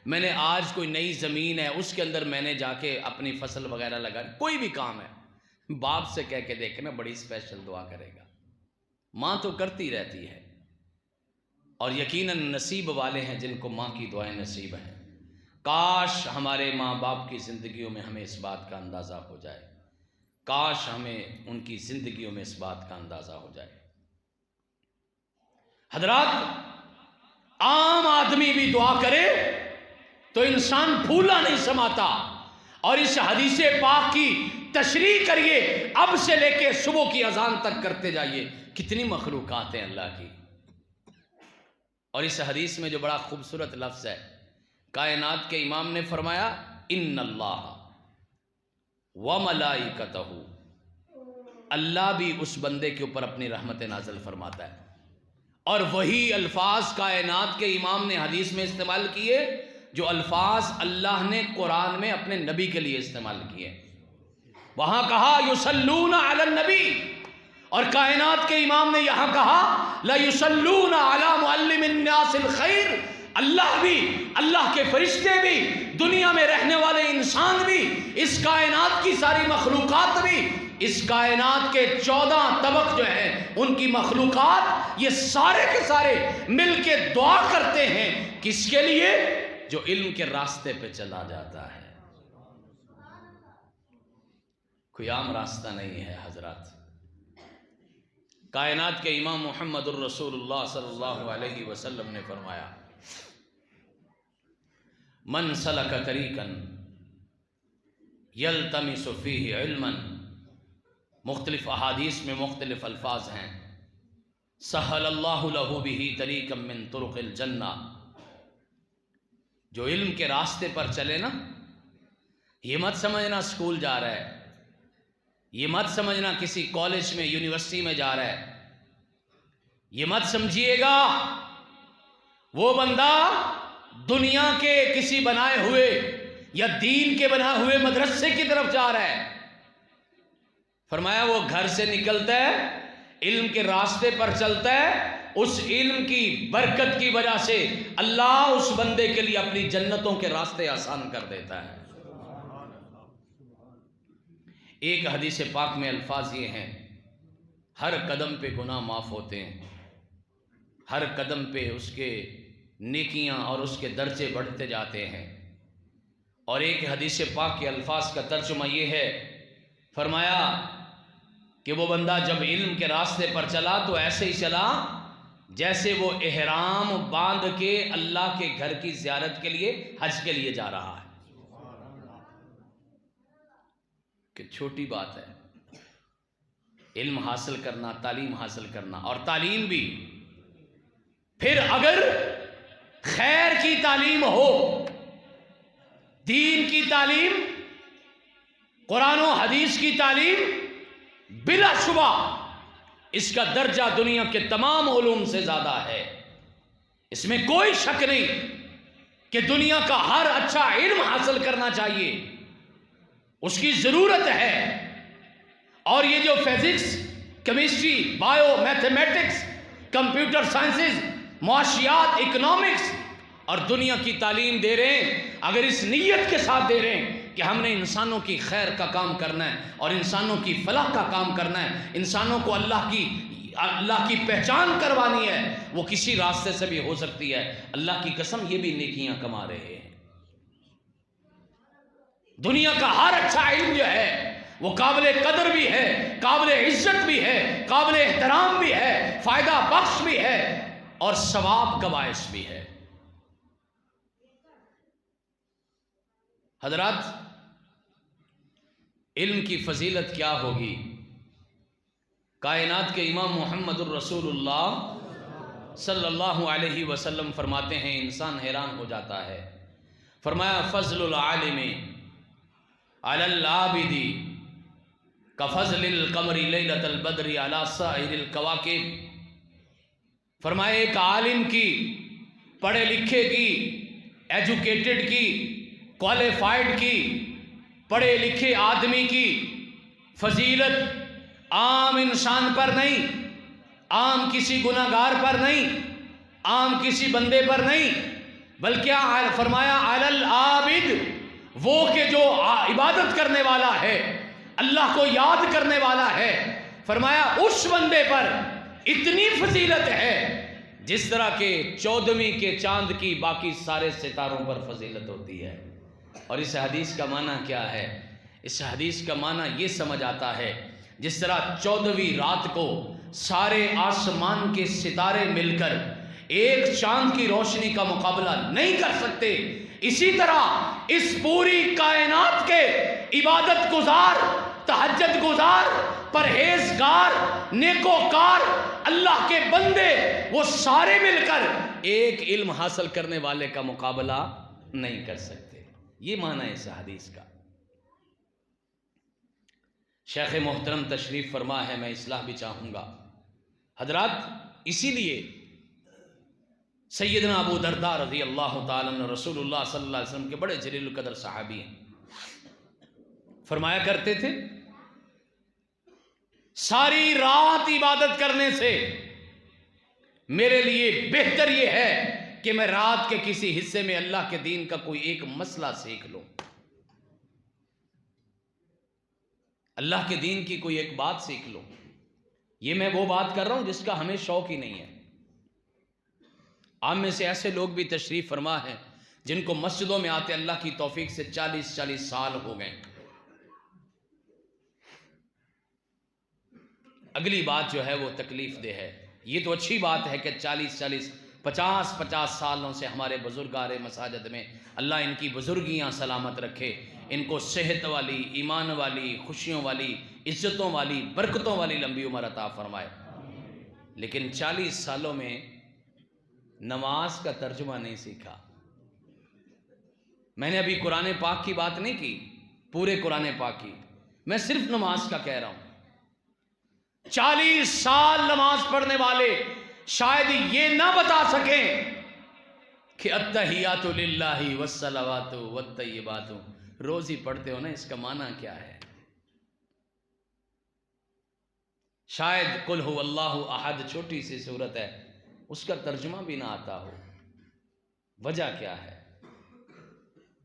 میں نے آج کوئی نئی زمین ہے اس کے اندر میں نے جا کے اپنی فصل وغیرہ لگا، کوئی بھی کام ہے باپ سے کہہ کے دیکھنا بڑی اسپیشل دعا کرے گا۔ ماں تو کرتی رہتی ہے، اور یقیناً نصیب والے ہیں جن کو ماں کی دعائیں نصیب ہیں۔ کاش ہمارے ماں باپ کی زندگیوں میں ہمیں اس بات کا اندازہ ہو جائے، کاش ہمیں ان کی زندگیوں میں اس بات کا اندازہ ہو جائے۔ حضرات عام آدمی بھی دعا کرے تو انسان پھولا نہیں سماتا، اور اس حدیث پاک کی تشریح کریے، اب سے لے کے صبح کی اذان تک کرتے جائیے، کتنی مخلوقات ہیں اللہ کی۔ اور اس حدیث میں جو بڑا خوبصورت لفظ ہے، کائنات کے امام نے فرمایا ان اللہ وملائکتہ، اللہ بھی اس بندے کے اوپر اپنی رحمت نازل فرماتا ہے، اور وہی الفاظ کائنات کے امام نے حدیث میں استعمال کیے جو الفاظ اللہ نے قرآن میں اپنے نبی کے لیے استعمال کیے۔ وہاں کہا یصلون علی النبی، اور کائنات کے امام نے یہاں کہا لا یصلون علی معلم الناس الخیر۔ اللہ بھی، اللہ کے فرشتے بھی، دنیا میں رہنے والے انسان بھی، اس کائنات کی ساری مخلوقات بھی، اس کائنات کے 14 طبق جو ہیں ان کی مخلوقات، یہ سارے کے سارے مل کے دعا کرتے ہیں کس کے لیے؟ جو علم کے راستے پہ چلا جاتا ہے۔ کوئی عام راستہ نہیں ہے حضرات۔ کائنات کے امام محمد الرسول اللہ صلی اللہ علیہ وسلم نے فرمایا من سلک طریقا یلتمس فیہ علما، مختلف احادیث میں مختلف الفاظ ہیں، سہل اللہ لہ بہ طریقا من طرق الجنہ، جو علم کے راستے پر چلے نا، یہ مت سمجھنا اسکول جا رہا ہے، یہ مت سمجھنا کسی کالج میں یونیورسٹی میں جا رہا ہے، یہ مت سمجھیے گا وہ بندہ دنیا کے کسی بنائے ہوئے یا دین کے بنائے ہوئے مدرسے کی طرف جا رہا ہے۔ فرمایا وہ گھر سے نکلتا ہے، علم کے راستے پر چلتا ہے، اس علم کی برکت کی وجہ سے اللہ اس بندے کے لیے اپنی جنتوں کے راستے آسان کر دیتا ہے۔ ایک حدیث پاک میں الفاظ یہ ہیں، ہر قدم پہ گناہ معاف ہوتے ہیں، ہر قدم پہ اس کے نیکیاں اور اس کے درجے بڑھتے جاتے ہیں۔ اور ایک حدیث پاک کے الفاظ کا ترجمہ یہ ہے، فرمایا کہ وہ بندہ جب علم کے راستے پر چلا تو ایسے ہی چلا جیسے وہ احرام باندھ کے اللہ کے گھر کی زیارت کے لیے، حج کے لیے جا رہا ہے۔ کہ چھوٹی بات ہے علم حاصل کرنا، تعلیم حاصل کرنا، اور تعلیم بھی پھر اگر خیر کی تعلیم ہو، دین کی تعلیم، قرآن و حدیث کی تعلیم، بلا شبہ اس کا درجہ دنیا کے تمام علوم سے زیادہ ہے۔ اس میں کوئی شک نہیں کہ دنیا کا ہر اچھا علم حاصل کرنا چاہیے، اس کی ضرورت ہے۔ اور یہ جو physics, chemistry, bio, mathematics, computer sciences, معاشیات، اکنامکس اور دنیا کی تعلیم دے رہے ہیں، اگر اس نیت کے ساتھ دے رہے ہیں کہ ہم نے انسانوں کی خیر کا کام کرنا ہے اور انسانوں کی فلاح کا کام کرنا ہے، انسانوں کو اللہ کی پہچان کروانی ہے، وہ کسی راستے سے بھی ہو سکتی ہے، اللہ کی قسم یہ بھی نیکیاں کما رہے ہیں۔ دنیا کا ہر اچھا علم جو ہے وہ قابل قدر بھی ہے، قابل عزت بھی ہے، قابل احترام بھی ہے، فائدہ بخش بھی ہے اور ثواب کا باعث بھی ہے۔ حضرات، علم کی فضیلت کیا ہوگی؟ کائنات کے امام محمد الرسول اللہ صلی اللہ علیہ وسلم فرماتے ہیں، انسان حیران ہو جاتا ہے۔ فرمایا فضل العالم علی العابد کفضل القمر لیلۃ البدر علی سائر الکواکب۔ فرمایا ایک عالم کی، پڑھے لکھے کی، ایجوکیٹڈ کی، کوالیفائڈ کی، پڑھے لکھے آدمی کی فضیلت عام انسان پر نہیں، عام کسی گناہگار پر نہیں، عام کسی بندے پر نہیں، بلکہ فرمایا علی العابد، وہ کہ جو عبادت کرنے والا ہے، اللہ کو یاد کرنے والا ہے، فرمایا اس بندے پر اتنی فضیلت ہے جس طرح کہ 14ویں کے چاند کی باقی سارے ستاروں پر فضیلت ہوتی ہے۔ اور اس حدیث کا معنی کیا ہے؟ اس حدیث کا معنی یہ سمجھ آتا ہے، جس طرح 14ویں رات کو سارے آسمان کے ستارے مل کر ایک چاند کی روشنی کا مقابلہ نہیں کر سکتے، اسی طرح اس پوری کائنات کے عبادت گزار، تہجد گزار، پرہیزگار، نیکوکار اللہ کے بندے، وہ سارے مل کر ایک علم حاصل کرنے والے کا مقابلہ نہیں کر سکتے۔ یہ معنی ہے اس حدیث کا۔ شیخ محترم تشریف فرما ہے، میں اصلاح بھی چاہوں گا حضرات۔ اسی لیے سیدنا ابو درداء رضی اللہ تعالیٰ عنہ رسول اللہ صلی اللہ علیہ وسلم کے بڑے جلیل القدر صحابی ہیں، فرمایا کرتے تھے ساری رات عبادت کرنے سے میرے لیے بہتر یہ ہے کہ میں رات کے کسی حصے میں اللہ کے دین کا کوئی ایک مسئلہ سیکھ لوں، اللہ کے دین کی کوئی ایک بات سیکھ لوں۔ یہ میں وہ بات کر رہا ہوں جس کا ہمیں شوق ہی نہیں ہے۔ آپ میں سے ایسے لوگ بھی تشریف فرما ہیں جن کو مسجدوں میں آتے اللہ کی توفیق سے 40 سال ہو گئے۔ اگلی بات جو ہے وہ تکلیف دہ ہے۔ یہ تو اچھی بات ہے کہ 50 سالوں سے ہمارے بزرگ آ رہے مساجد میں، اللہ ان کی بزرگیاں سلامت رکھے، ان کو صحت والی، ایمان والی، خوشیوں والی، عزتوں والی، برکتوں والی لمبی عمر عطا فرمائے۔ لیکن 40 سالوں میں نماز کا ترجمہ نہیں سیکھا۔ میں نے ابھی قرآن پاک کی بات نہیں کی، پورے قرآن پاک کی، میں صرف نماز کا کہہ رہا ہوں۔ 40 سال نماز پڑھنے والے شاید یہ نہ بتا سکیں کہ التحیات للہ والصلوات والطیبات، روز ہی پڑھتے ہو نا، اس کا معنی کیا ہے؟ شاید قل هو اللہ احد چھوٹی سی سورت ہے، اس کا ترجمہ بھی نہ آتا ہو۔ وجہ کیا ہے؟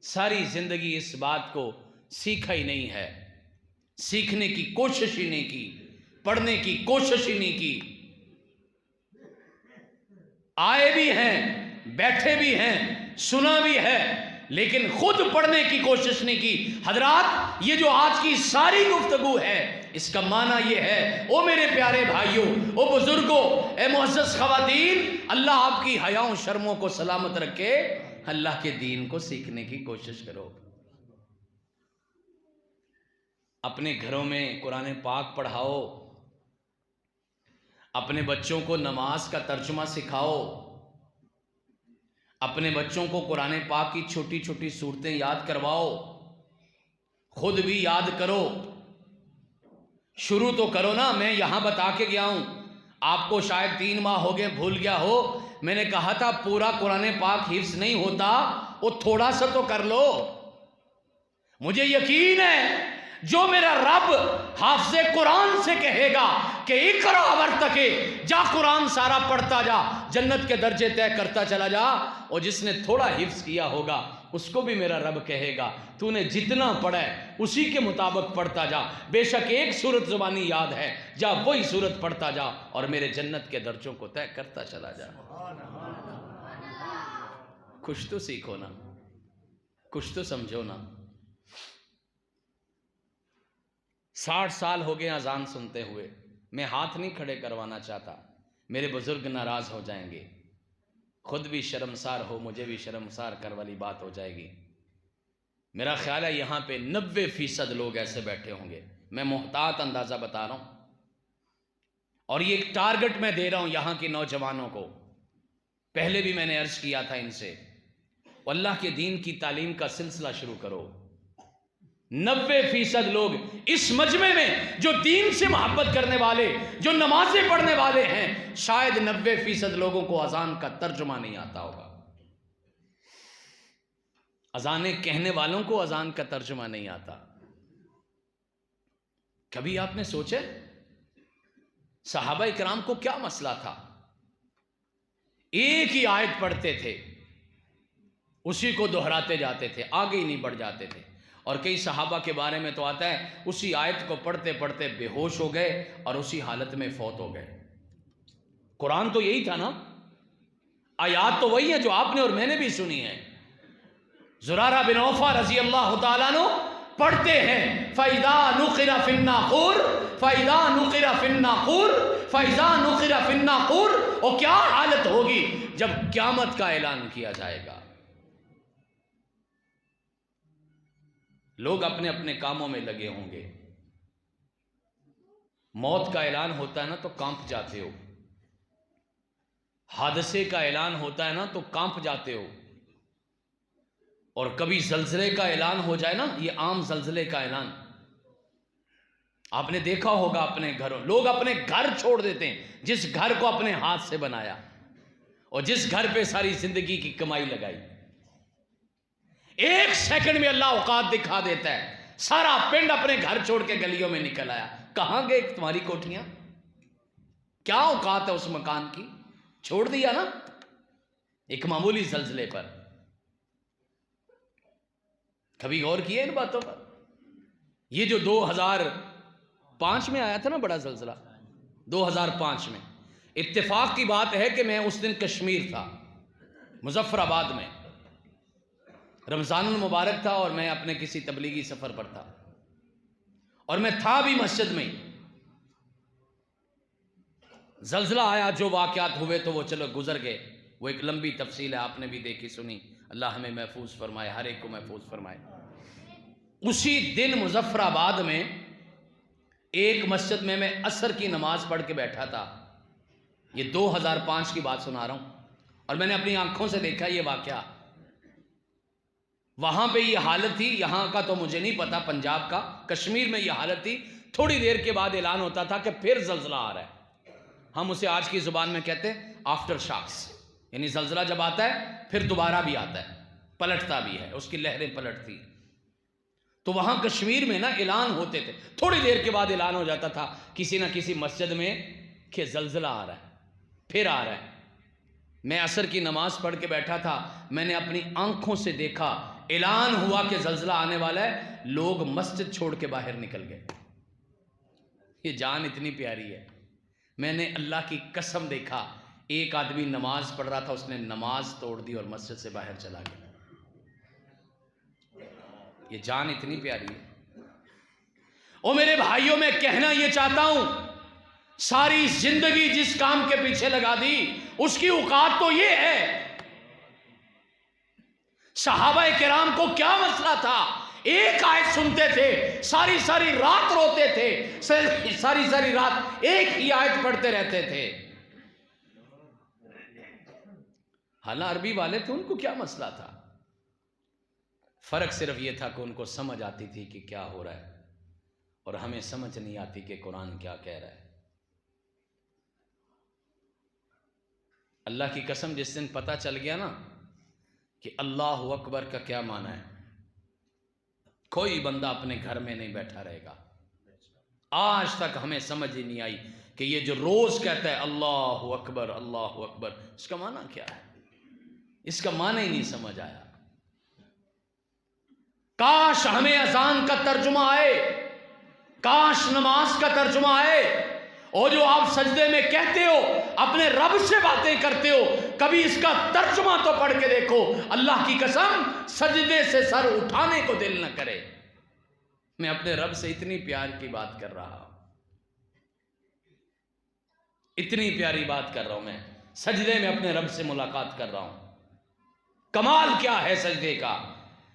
ساری زندگی اس بات کو سیکھا ہی نہیں ہے، سیکھنے کی کوشش ہی نہیں کی، پڑھنے کی کوشش ہی نہیں کی۔ آئے بھی ہیں، بیٹھے بھی ہیں، سنا بھی ہے، لیکن خود پڑھنے کی کوشش نہیں کی۔ حضرات، یہ جو آج کی ساری گفتگو ہے، اس کا معنی یہ ہے، او میرے پیارے بھائیوں، او بزرگوں، اے معزز خواتین، اللہ آپ کی حیاؤں شرموں کو سلامت رکھے، اللہ کے دین کو سیکھنے کی کوشش کرو۔ اپنے گھروں میں قرآن پاک پڑھاؤ، اپنے بچوں کو نماز کا ترجمہ سکھاؤ، اپنے بچوں کو قرآن پاک کی چھوٹی چھوٹی سورتیں یاد کرواؤ، خود بھی یاد کرو۔ شروع تو کرو نا۔ میں یہاں بتا کے گیا ہوں، آپ کو شاید 3 ماہ ہو گئے، بھول گیا ہو، میں نے کہا تھا پورا قرآن پاک حفظ نہیں ہوتا، وہ تھوڑا سا تو کر لو۔ مجھے یقین ہے جو میرا رب حافظ قرآن سے کہے گا کہ اقرا ورتقی، جا قرآن سارا پڑھتا جا، جنت کے درجے طے کرتا چلا جا، اور جس نے تھوڑا حفظ کیا ہوگا اس کو بھی میرا رب کہے گا تو نے جتنا پڑھا ہے اسی کے مطابق پڑھتا جا، بے شک ایک سورت زبانی یاد ہے، جا وہی سورت پڑھتا جا اور میرے جنت کے درجوں کو طے کرتا چلا جا۔ کچھ تو سیکھو نا، کچھ تو سمجھو نا۔ 60 سال ہو گئے اذان سنتے ہوئے، میں ہاتھ نہیں کھڑے کروانا چاہتا، میرے بزرگ ناراض ہو جائیں گے، خود بھی شرمسار ہو، مجھے بھی شرمسار کر والی بات ہو جائے گی۔ میرا خیال ہے یہاں پہ 90% لوگ ایسے بیٹھے ہوں گے، میں محتاط اندازہ بتا رہا ہوں، اور یہ ایک ٹارگٹ میں دے رہا ہوں یہاں کے نوجوانوں کو۔ پہلے بھی میں نے عرض کیا تھا ان سے، اللہ کے دین کی تعلیم کا سلسلہ شروع کرو۔ 90% لوگ اس مجمع میں جو دین سے محبت کرنے والے، جو نمازیں پڑھنے والے ہیں، شاید 90% لوگوں کو اذان کا ترجمہ نہیں آتا ہوگا۔ اذانیں کہنے والوں کو اذان کا ترجمہ نہیں آتا۔ کبھی آپ نے سوچے صحابہ اکرام کو کیا مسئلہ تھا؟ ایک ہی آیت پڑھتے تھے، اسی کو دہراتے جاتے تھے، آگے ہی نہیں بڑھ جاتے تھے۔ اور کئی صحابہ کے بارے میں تو آتا ہے اسی آیت کو پڑھتے پڑھتے بے ہوش ہو گئے اور اسی حالت میں فوت ہو گئے۔ قرآن تو یہی تھا نا، آیات تو وہی ہیں جو آپ نے اور میں نے بھی سنی ہیں۔ زرارہ بن اوفا رضی اللہ تعالیٰ عنہ پڑھتے ہیں فَإِذَا نُقِرَ فِي النَّاقُورِ فَإِذَا نُقِرَ فِي النَّاقُورِ فَإِذَا نُقِرَ فِي النَّاقُورِ، اور کیا حالت ہوگی جب قیامت کا اعلان کیا جائے گا۔ لوگ اپنے اپنے کاموں میں لگے ہوں گے، موت کا اعلان ہوتا ہے نا تو کانپ جاتے ہو، حادثے کا اعلان ہوتا ہے نا تو کانپ جاتے ہو، اور کبھی زلزلے کا اعلان ہو جائے نا، یہ عام زلزلے کا اعلان آپ نے دیکھا ہوگا اپنے گھروں، لوگ اپنے گھر چھوڑ دیتے ہیں جس گھر کو اپنے ہاتھ سے بنایا اور جس گھر پہ ساری زندگی کی کمائی لگائی۔ 1 سیکنڈ میں اللہ اوقات دکھا دیتا ہے، سارا پنڈ اپنے گھر چھوڑ کے گلیوں میں نکل آیا، کہاں گئے تمہاری کوٹھیاں؟ کیا اوقات ہے اس مکان کی؟ چھوڑ دیا نا ایک معمولی زلزلے پر۔ کبھی غور کیے ان باتوں پر؟ یہ جو 2005 میں آیا تھا نا بڑا زلزلہ، 2005 میں، اتفاق کی بات ہے کہ میں اس دن کشمیر تھا، مظفر آباد میں، رمضان المبارک تھا اور میں اپنے کسی تبلیغی سفر پر تھا، اور میں تھا بھی مسجد میں۔ زلزلہ آیا، جو واقعات ہوئے تو وہ چلو گزر گئے، وہ ایک لمبی تفصیل ہے، آپ نے بھی دیکھی سنی، اللہ ہمیں محفوظ فرمائے، ہر ایک کو محفوظ فرمائے۔ اسی دن مظفر آباد میں ایک مسجد میں عصر کی نماز پڑھ کے بیٹھا تھا، یہ 2005 کی بات سنا رہا ہوں، اور میں نے اپنی آنکھوں سے دیکھا یہ واقعہ۔ وہاں پہ یہ حالت تھی، یہاں کا تو مجھے نہیں پتا، پنجاب کا، کشمیر میں یہ حالت تھی۔ تھوڑی دیر کے بعد اعلان ہوتا تھا کہ پھر زلزلہ آ رہا ہے، ہم اسے آج کی زبان میں کہتے ہیں آفٹر شاکس، یعنی زلزلہ جب آتا ہے پھر دوبارہ بھی آتا ہے، پلٹتا بھی ہے، اس کی لہریں پلٹتی۔ تو وہاں کشمیر میں نا اعلان ہوتے تھے، تھوڑی دیر کے بعد اعلان ہو جاتا تھا کسی نہ کسی مسجد میں کہ زلزلہ آ رہا ہے، پھر آ رہا ہے۔ میں عصر کی نماز پڑھ کے بیٹھا تھا، میں نے اپنی آنکھوں سے دیکھا، اعلان ہوا کہ زلزلہ آنے والا ہے، لوگ مسجد چھوڑ کے باہر نکل گئے۔ یہ جان اتنی پیاری ہے، میں نے اللہ کی قسم دیکھا، ایک آدمی نماز پڑھ رہا تھا، اس نے نماز توڑ دی اور مسجد سے باہر چلا گیا۔ یہ جان اتنی پیاری ہے۔ او میرے بھائیوں، میں کہنا یہ چاہتا ہوں، ساری زندگی جس کام کے پیچھے لگا دی اس کی اوقات تو یہ ہے۔ صحابہ کرام کو کیا مسئلہ تھا؟ ایک آیت سنتے تھے، ساری ساری رات روتے تھے، ساری رات ایک ہی آیت پڑھتے رہتے تھے۔ حالانکہ عربی والے تھے، ان کو کیا مسئلہ تھا؟ فرق صرف یہ تھا کہ ان کو سمجھ آتی تھی کہ کیا ہو رہا ہے، اور ہمیں سمجھ نہیں آتی کہ قرآن کیا کہہ رہا ہے۔ اللہ کی قسم، جس دن پتہ چل گیا نا کہ اللہ اکبر کا کیا معنی ہے، کوئی بندہ اپنے گھر میں نہیں بیٹھا رہے گا۔ آج تک ہمیں سمجھ ہی نہیں آئی کہ یہ جو روز کہتا ہے اللہ اکبر اللہ اکبر، اس کا معنی کیا ہے؟ اس کا معنی ہی نہیں سمجھ آیا۔ کاش ہمیں اذان کا ترجمہ آئے، کاش نماز کا ترجمہ آئے، اور جو آپ سجدے میں کہتے ہو، اپنے رب سے باتیں کرتے ہو، کبھی اس کا ترجمہ تو پڑھ کے دیکھو۔ اللہ کی قسم، سجدے سے سر اٹھانے کو دل نہ کرے۔ میں اپنے رب سے اتنی پیار کی بات کر رہا ہوں، اتنی پیاری بات کر رہا ہوں، میں سجدے میں اپنے رب سے ملاقات کر رہا ہوں۔ کمال کیا ہے سجدے کا؟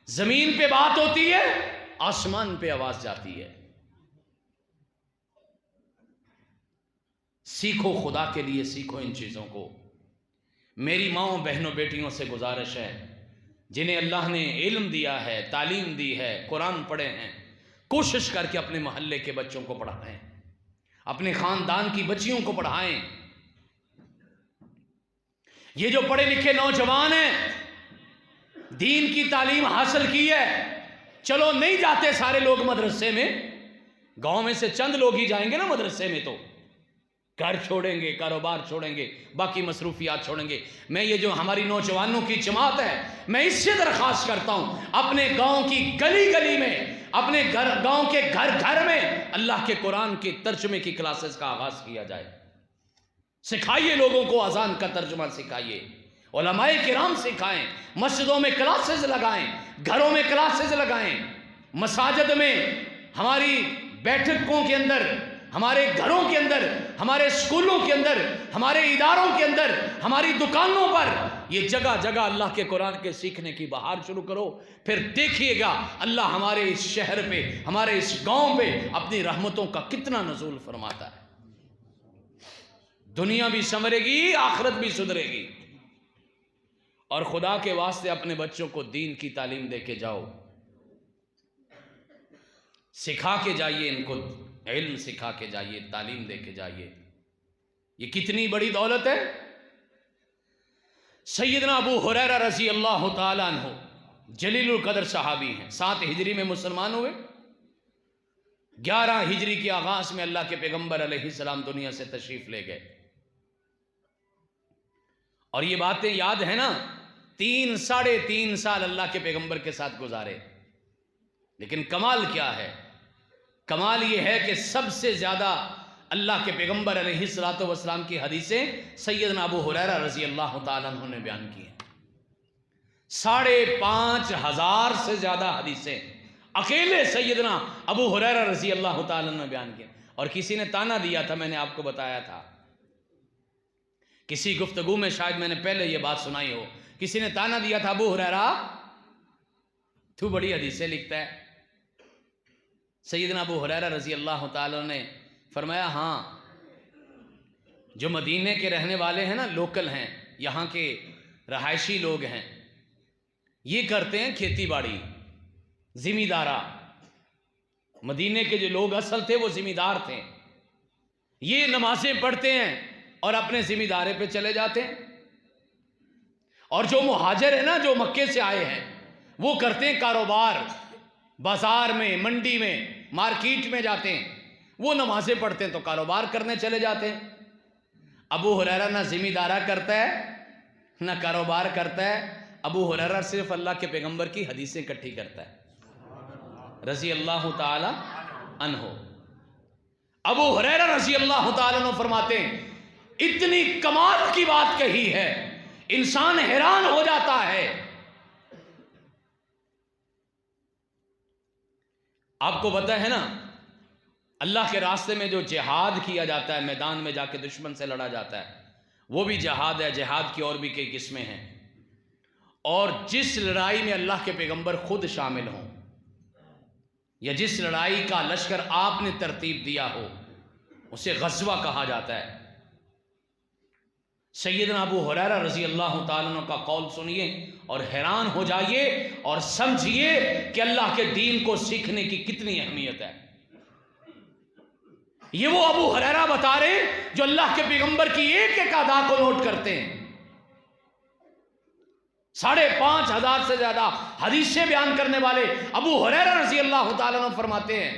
زمین پہ بات ہوتی ہے، آسمان پہ آواز جاتی ہے۔ سیکھو، خدا کے لیے سیکھو ان چیزوں کو۔ میری ماؤں بہنوں بیٹیوں سے گزارش ہے، جنہیں اللہ نے علم دیا ہے، تعلیم دی ہے، قرآن پڑھے ہیں، کوشش کر کے اپنے محلے کے بچوں کو پڑھائیں، اپنے خاندان کی بچیوں کو پڑھائیں۔ یہ جو پڑھے لکھے نوجوان ہیں، دین کی تعلیم حاصل کی ہے، چلو نہیں جاتے سارے لوگ مدرسے میں، گاؤں میں سے چند لوگ ہی جائیں گے نا مدرسے میں، تو گھر چھوڑیں گے، کاروبار چھوڑیں گے، باقی مصروفیات چھوڑیں گے۔ میں یہ جو ہماری نوجوانوں کی جماعت ہے، میں اس سے درخواست کرتا ہوں، اپنے گاؤں کی گلی گلی میں، اپنے گاؤں کے گھر گھر میں اللہ کے قرآن کے ترجمے کی کلاسز کا آغاز کیا جائے۔ سکھائیے لوگوں کو، اذان کا ترجمہ سکھائیے، علماء کرام سکھائیں، مسجدوں میں کلاسز لگائیں، گھروں میں کلاسز لگائیں، مساجد میں، ہماری بیٹھکوں کے اندر، ہمارے گھروں کے اندر، ہمارے اسکولوں کے اندر، ہمارے اداروں کے اندر، ہماری دکانوں پر، یہ جگہ جگہ اللہ کے قرآن کے سیکھنے کی بہار شروع کرو۔ پھر دیکھیے گا اللہ ہمارے اس شہر پہ، ہمارے اس گاؤں پہ اپنی رحمتوں کا کتنا نزول فرماتا ہے۔ دنیا بھی سنورے گی، آخرت بھی سدھرے گی۔ اور خدا کے واسطے اپنے بچوں کو دین کی تعلیم دے کے جاؤ، سکھا کے جائیے، ان کو علم سکھا کے جائیے، تعلیم دے کے جائیے۔ یہ کتنی بڑی دولت ہے۔ سیدنا ابو ہریرہ رضی اللہ تعالیٰ عنہ جلیل القدر صحابی ہیں، 7 ہجری میں مسلمان ہوئے، 11 ہجری کے آغاز میں اللہ کے پیغمبر علیہ السلام دنیا سے تشریف لے گئے، اور یہ باتیں یاد ہیں نا، 3 سال اللہ کے پیغمبر کے ساتھ گزارے۔ لیکن کمال کیا ہے؟ کمال یہ ہے کہ سب سے زیادہ اللہ کے پیغمبر علیہ السلام کی حدیثیں سیدنا ابو ہریرہ رضی اللہ تعالیٰ عنہ نے بیان کی ہیں۔ 5,500 سے زیادہ حدیثیں اکیلے سیدنا ابو ہریرہ رضی اللہ تعالیٰ عنہ نے بیان کی۔ اور کسی نے تانا دیا تھا، میں نے آپ کو بتایا تھا، کسی گفتگو میں شاید میں نے پہلے یہ بات سنائی ہو، کسی نے تانا دیا تھا، ابو ہریرہ تو بڑی حدیثیں لکھتا ہے۔ سیدنا ابو ہریرہ رضی اللہ تعالیٰ نے فرمایا، ہاں جو مدینے کے رہنے والے ہیں نا، لوکل ہیں، یہاں کے رہائشی لوگ ہیں، یہ کرتے ہیں کھیتی باڑی، ذمہ دارہ۔ مدینے کے جو لوگ اصل تھے وہ ذمہ دار تھے، یہ نمازیں پڑھتے ہیں اور اپنے ذمہ دارے پہ چلے جاتے ہیں۔ اور جو مہاجر ہیں نا، جو مکے سے آئے ہیں، وہ کرتے ہیں کاروبار، بازار میں، منڈی میں، مارکیٹ میں جاتے ہیں، وہ نمازیں پڑھتے ہیں تو کاروبار کرنے چلے جاتے ہیں۔ ابو ہریرہ نہ ذمہ دارہ کرتا ہے نہ کاروبار کرتا ہے، ابو ہریرہ صرف اللہ کے پیغمبر کی حدیثیں اکٹھی کرتا ہے رضی اللہ تعالی عنہ۔ ابو ہریرہ رضی اللہ تعالی عنہ فرماتے ہیں، اتنی کمال کی بات کہی ہے، انسان حیران ہو جاتا ہے۔ آپ کو پتہ ہے نا، اللہ کے راستے میں جو جہاد کیا جاتا ہے، میدان میں جا کے دشمن سے لڑا جاتا ہے، وہ بھی جہاد ہے۔ جہاد کی اور بھی کئی قسمیں ہیں، اور جس لڑائی میں اللہ کے پیغمبر خود شامل ہوں، یا جس لڑائی کا لشکر آپ نے ترتیب دیا ہو، اسے غزوہ کہا جاتا ہے۔ سیدنا ابو ہریرہ رضی اللہ تعالیٰ عنہ کا قول سنیے اور حیران ہو جائیے اور سمجھیے کہ اللہ کے دین کو سیکھنے کی کتنی اہمیت ہے۔ یہ وہ ابو ہریرہ بتا رہے جو اللہ کے پیغمبر کی ایک ایک ادا کو نوٹ کرتے ہیں۔ 5,500 سے زیادہ حدیثیں بیان کرنے والے ابو ہریرہ رضی اللہ تعالیٰ عنہ فرماتے ہیں،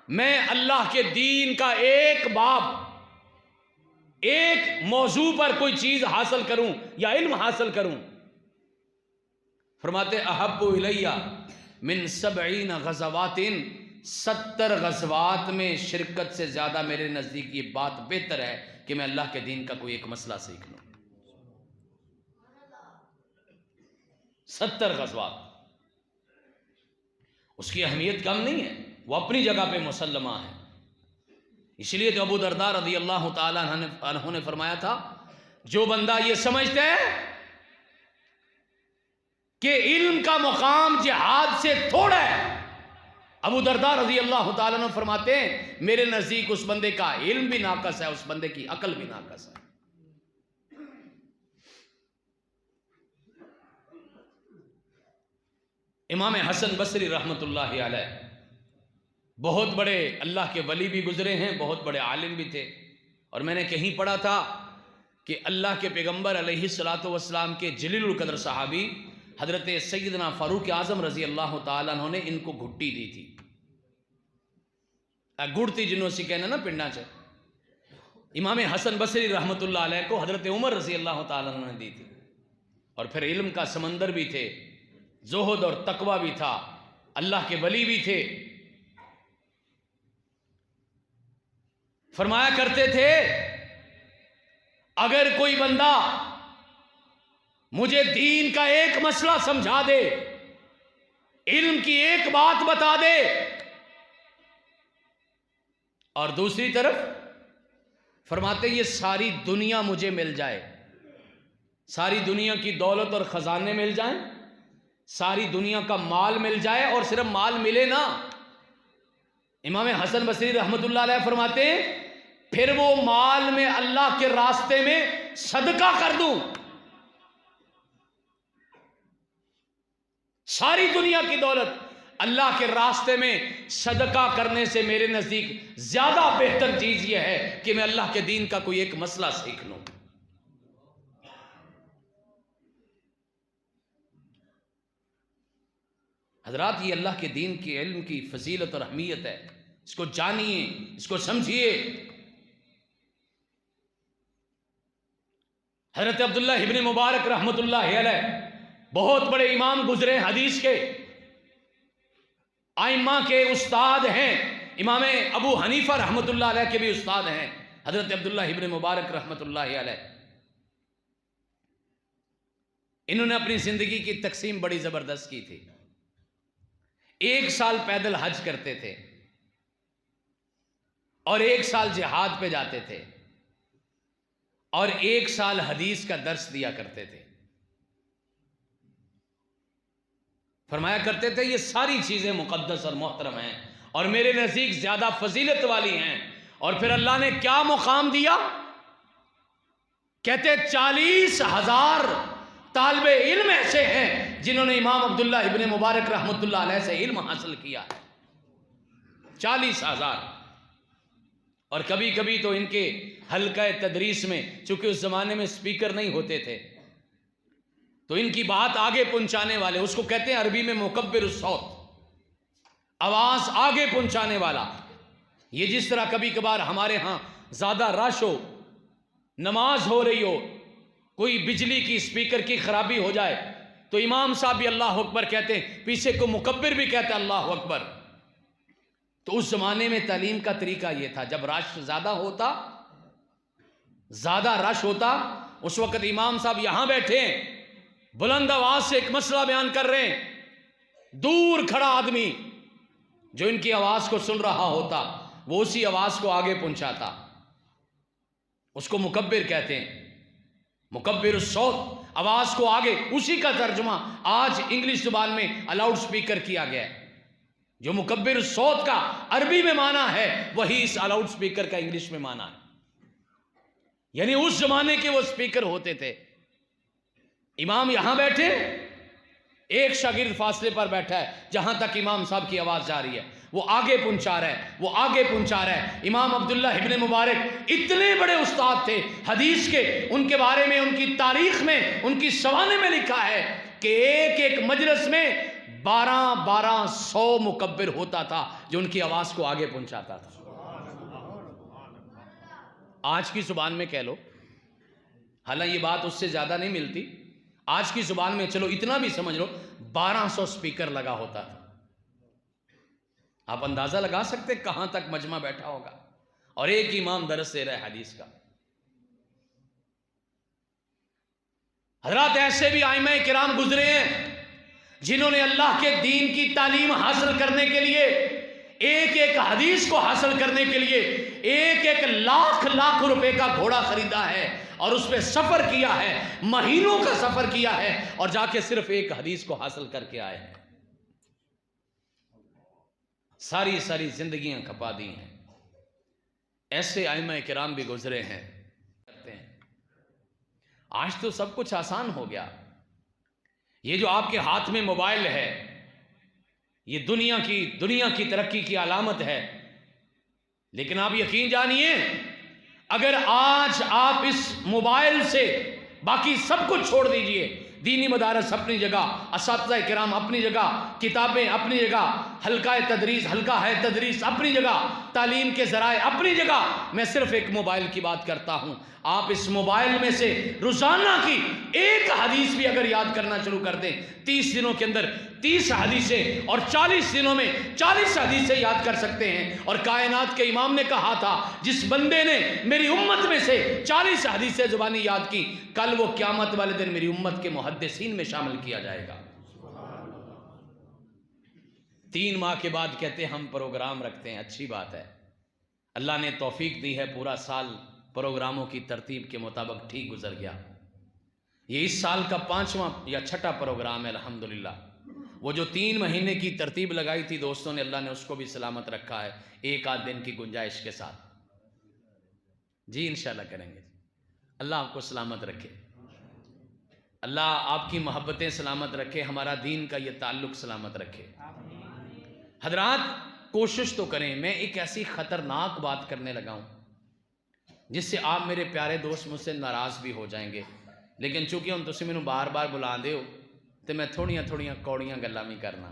میں اللہ کے دین کا ایک باب، ایک موضوع پر کوئی چیز حاصل کروں یا علم حاصل کروں، فرماتے احب الیہ من 70 غزوات، 70 غزوات میں شرکت سے زیادہ میرے نزدیک یہ بات بہتر ہے کہ میں اللہ کے دین کا کوئی ایک مسئلہ سیکھ لوں۔ 70 غزوات، اس کی اہمیت کم نہیں ہے، وہ اپنی جگہ پہ مسلمہ ہے۔ اس لیے تو ابو درداء رضی اللہ تعالیٰ عنہ نے فرمایا تھا، جو بندہ یہ سمجھتا ہے کہ علم کا مقام جہاد سے تھوڑا ہے، ابو درداء رضی اللہ تعالیٰ عنہ فرماتے ہیں، میرے نزدیک اس بندے کا علم بھی ناقص ہے، اس بندے کی عقل بھی ناقص ہے۔ امام حسن بصری رحمۃ اللہ علیہ بہت بڑے اللہ کے ولی بھی گزرے ہیں، بہت بڑے عالم بھی تھے، اور میں نے کہیں پڑھا تھا کہ اللہ کے پیغمبر علیہ السلام کے جلیل القدر صحابی حضرت سیدنا فاروق اعظم رضی اللہ تعالیٰ عنہ نے ان کو گھٹی دی تھی، گڑتی جنوں سے کہنا نا پنڈا سے۔ امام حسن بصری رحمۃ اللہ علیہ کو حضرت عمر رضی اللہ تعالیٰ عنہ نے دی تھی، اور پھر علم کا سمندر بھی تھے، زہد اور تقوی بھی تھا، اللہ کے ولی بھی تھے۔ فرمایا کرتے تھے، اگر کوئی بندہ مجھے دین کا ایک مسئلہ سمجھا دے، علم کی ایک بات بتا دے، اور دوسری طرف فرماتے یہ ساری دنیا مجھے مل جائے، ساری دنیا کی دولت اور خزانے مل جائیں، ساری دنیا کا مال مل جائے، اور صرف مال ملے نا، امام حسن بصری رحمۃ اللہ علیہ فرماتے ہیں پھر وہ مال میں اللہ کے راستے میں صدقہ کر دوں، ساری دنیا کی دولت اللہ کے راستے میں صدقہ کرنے سے میرے نزدیک زیادہ بہتر چیز یہ ہے کہ میں اللہ کے دین کا کوئی ایک مسئلہ سیکھ لوں۔ حضرات، یہ اللہ کے دین کے علم کی فضیلت اور اہمیت ہے، اس کو جانیے، اس کو سمجھیے۔ حضرت عبداللہ ابن مبارک رحمت اللہ علیہ بہت بڑے امام گزرے، حدیث کے ائمہ کے استاد ہیں، امام ابو حنیفہ رحمت اللہ علیہ کے بھی استاد ہیں حضرت عبداللہ ابن مبارک رحمت اللہ علیہ۔ انہوں نے اپنی زندگی کی تقسیم بڑی زبردست کی تھی۔ 1 سال پیدل حج کرتے تھے اور 1 سال جہاد پہ جاتے تھے اور 1 سال حدیث کا درس دیا کرتے تھے۔ فرمایا کرتے تھے یہ ساری چیزیں مقدس اور محترم ہیں اور میرے نزدیک زیادہ فضیلت والی ہیں۔ اور پھر اللہ نے کیا مقام دیا؟ کہتے 40,000 طالب علم ایسے ہیں جنہوں نے امام عبداللہ ابن مبارک رحمت اللہ علیہ سے علم حاصل کیا ہے، 40,000۔ اور کبھی کبھی تو ان کے حلقہ تدریس میں، چونکہ اس زمانے میں سپیکر نہیں ہوتے تھے، تو ان کی بات آگے پہنچانے والے، اس کو کہتے ہیں عربی میں مکبر الصوت، آواز آگے پہنچانے والا۔ یہ جس طرح کبھی کبھار ہمارے ہاں زیادہ رش ہو، نماز ہو رہی ہو، کوئی بجلی کی سپیکر کی خرابی ہو جائے تو امام صاحب بھی اللہ اکبر کہتے ہیں، پیچھے کو مکبر بھی کہتے ہیں اللہ اکبر۔ تو اس زمانے میں تعلیم کا طریقہ یہ تھا، جب رش زیادہ رش ہوتا، اس وقت امام صاحب یہاں بیٹھے ہیں، بلند آواز سے ایک مسئلہ بیان کر رہے ہیں، دور کھڑا آدمی جو ان کی آواز کو سن رہا ہوتا وہ اسی آواز کو آگے پہنچاتا، اس کو مکبر کہتے ہیں، مکبر الصوت، آواز کو آگے۔ اسی کا ترجمہ آج انگلش زبان میں الاؤڈ سپیکر کیا گیا ہے۔ جو مکبر الصوت کا عربی میں معنی ہے وہی اس الاؤڈ سپیکر کا انگلش میں معنی ہے، یعنی اس زمانے کے وہ سپیکر ہوتے تھے۔ امام یہاں بیٹھے، ایک شاگرد فاصلے پر بیٹھا ہے جہاں تک امام صاحب کی آواز جا رہی ہے، وہ آگے پہنچا رہا ہے، امام عبداللہ ابن مبارک اتنے بڑے استاد تھے حدیث کے، ان کے بارے میں، ان کی تاریخ میں، ان کی سوانے میں لکھا ہے کہ ایک مجلس میں 1200 مکبر ہوتا تھا جو ان کی آواز کو آگے پہنچاتا تھا۔ آج کی زبان میں کہہ لو، حالانکہ یہ بات اس سے زیادہ نہیں ملتی، آج کی زبان میں چلو اتنا بھی سمجھ لو 1200 سپیکر لگا ہوتا تھا۔ آپ اندازہ لگا سکتے کہاں تک مجمع بیٹھا ہوگا، اور ایک امام درس دے رہے حدیث کا۔ حضرات ایسے بھی ائمہ کرام گزرے ہیں جنہوں نے اللہ کے دین کی تعلیم حاصل کرنے کے لیے، ایک ایک حدیث کو حاصل کرنے کے لیے ایک لاکھ روپے کا گھوڑا خریدا ہے اور اس پہ سفر کیا ہے، مہینوں کا سفر کیا ہے، اور جا کے صرف ایک حدیث کو حاصل کر کے آئے ہیں۔ ساری زندگیاں کھپا دی ہیں۔ ایسے ائمہ کرام بھی گزرے ہیں۔ آج تو سب کچھ آسان ہو گیا، یہ جو آپ کے ہاتھ میں موبائل ہے یہ دنیا کی ترقی کی علامت ہے، لیکن آپ یقین جانیے اگر آج آپ اس موبائل سے باقی سب کچھ چھوڑ دیجئے، دینی مدارس اپنی جگہ، اساتذہ کرام اپنی جگہ، کتابیں اپنی جگہ، حلقہ ہے تدریس اپنی جگہ، تعلیم کے ذرائع اپنی جگہ، میں صرف ایک موبائل کی بات کرتا ہوں۔ آپ اس موبائل میں سے روزانہ کی ایک حدیث بھی اگر یاد کرنا شروع کر دیں، 30 دنوں کے اندر 30 حدیثیں اور 40 دنوں میں 40 حدیثیں یاد کر سکتے ہیں۔ اور کائنات کے امام نے کہا تھا جس بندے نے میری امت میں سے 40 حدیثیں زبانی یاد کی، کل وہ قیامت والے دن میری امت کے محدثین میں شامل کیا جائے گا۔ 3 ماہ کے بعد کہتے ہیں ہم پروگرام رکھتے ہیں، اچھی بات ہے، اللہ نے توفیق دی ہے، پورا سال پروگراموں کی ترتیب کے مطابق ٹھیک گزر گیا۔ یہ اس سال کا 5واں یا 6واں پروگرام ہے الحمدللہ۔ وہ جو 3 مہینے کی ترتیب لگائی تھی دوستوں نے، اللہ نے اس کو بھی سلامت رکھا ہے، 1 دن کی گنجائش کے ساتھ۔ جی انشاءاللہ کریں گے، اللہ آپ کو سلامت رکھے، اللہ آپ کی محبتیں سلامت رکھے، ہمارا دین کا یہ تعلق سلامت رکھے۔ حضرات کوشش تو کریں، میں ایک ایسی خطرناک بات کرنے لگا ہوں جس سے آپ میرے پیارے دوست مجھ سے ناراض بھی ہو جائیں گے، لیکن چونکہ ہم تسی مینوں بار بار بلا دے ہو تو میں تھوڑیاں کوڑیاں گلاں بھی کرنا۔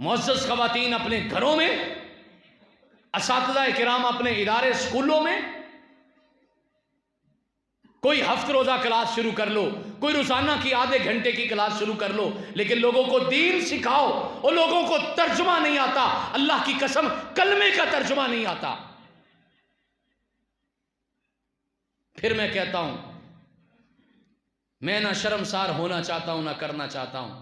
معزز خواتین اپنے گھروں میں، اساتذہ کرام اپنے ادارے اسکولوں میں، کوئی ہفت روزہ کلاس شروع کر لو، کوئی روزانہ کی آدھے گھنٹے کی کلاس شروع کر لو، لیکن لوگوں کو دین سکھاؤ اور لوگوں کو ترجمہ نہیں آتا، اللہ کی قسم کلمے کا ترجمہ نہیں آتا۔ پھر میں کہتا ہوں، میں نہ شرمسار ہونا چاہتا ہوں نہ کرنا چاہتا ہوں،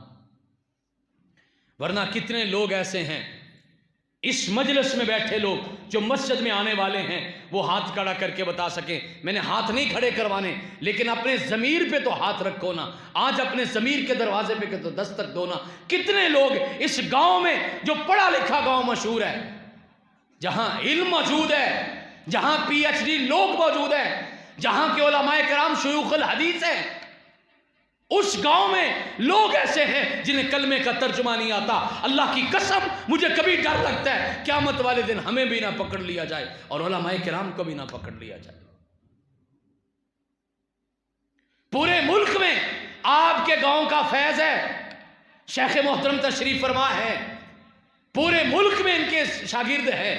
ورنہ کتنے لوگ ایسے ہیں اس مجلس میں بیٹھے لوگ جو مسجد میں آنے والے ہیں وہ ہاتھ کھڑا کر کے بتا سکیں۔ میں نے ہاتھ نہیں کھڑے کروانے، لیکن اپنے ضمیر پہ تو ہاتھ رکھو نا، آج اپنے ضمیر کے دروازے پہ تو دستک دو نا۔ کتنے لوگ اس گاؤں میں، جو پڑھا لکھا گاؤں مشہور ہے، جہاں علم موجود ہے، جہاں پی ایچ ڈی لوگ موجود ہیں، جہاں کے علماء کرام شیوخ الحدیث ہیں، اس گاؤں میں لوگ ایسے ہیں جنہیں کلمے کا ترجمہ نہیں آتا۔ اللہ کی قسم مجھے کبھی ڈر لگتا ہے قیامت والے دن ہمیں بھی نہ پکڑ لیا جائے اور علماء کرام کو بھی نہ پکڑ لیا جائے۔ پورے ملک میں آپ کے گاؤں کا فیض ہے، شیخ محترم تشریف فرما ہے، پورے ملک میں ان کے شاگرد ہیں،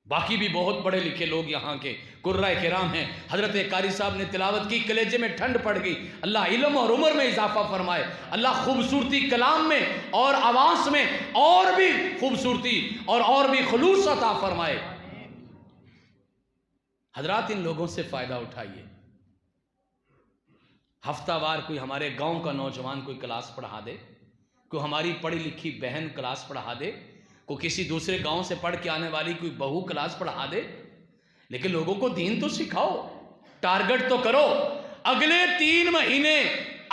باقی بھی بہت بڑے لکھے لوگ یہاں کے قرائے کرام ہیں۔ حضرت قاری صاحب نے تلاوت کی، کلیجے میں ٹھنڈ پڑ گئی۔ اللہ علم اور عمر میں اضافہ فرمائے، اللہ خوبصورتی کلام میں اور آواز میں اور بھی خوبصورتی اور بھی خلوص عطا فرمائے۔ حضرات ان لوگوں سے فائدہ اٹھائیے۔ ہفتہ وار کوئی ہمارے گاؤں کا نوجوان کوئی کلاس پڑھا دے، کوئی ہماری پڑھی لکھی بہن کلاس پڑھا دے، کوئی کسی دوسرے گاؤں سے پڑھ کے آنے والی کوئی بہو کلاس پڑھا دے، لیکن لوگوں کو دین تو سکھاؤ، ٹارگٹ تو کرو۔ اگلے 3 مہینے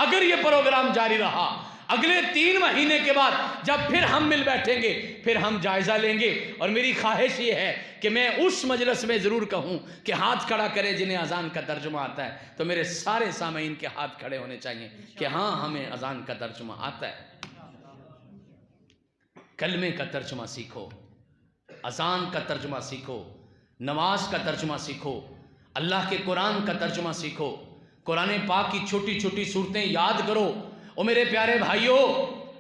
اگر یہ پروگرام جاری رہا، اگلے 3 مہینے کے بعد جب پھر ہم مل بیٹھیں گے پھر ہم جائزہ لیں گے، اور میری خواہش یہ ہے کہ میں اس مجلس میں ضرور کہوں کہ ہاتھ کھڑا کرے جنہیں اذان کا ترجمہ آتا ہے، تو میرے سارے سامعین کے ہاتھ کھڑے ہونے چاہیے کہ ہاں ہمیں اذان کا ترجمہ آتا ہے۔ کلمے کا ترجمہ سیکھو، اذان کا ترجمہ سیکھو، نماز کا ترجمہ سیکھو، اللہ کے قرآن کا ترجمہ سیکھو، قرآن پاک کی چھوٹی چھوٹی صورتیں یاد کرو۔ اور میرے پیارے بھائیوں،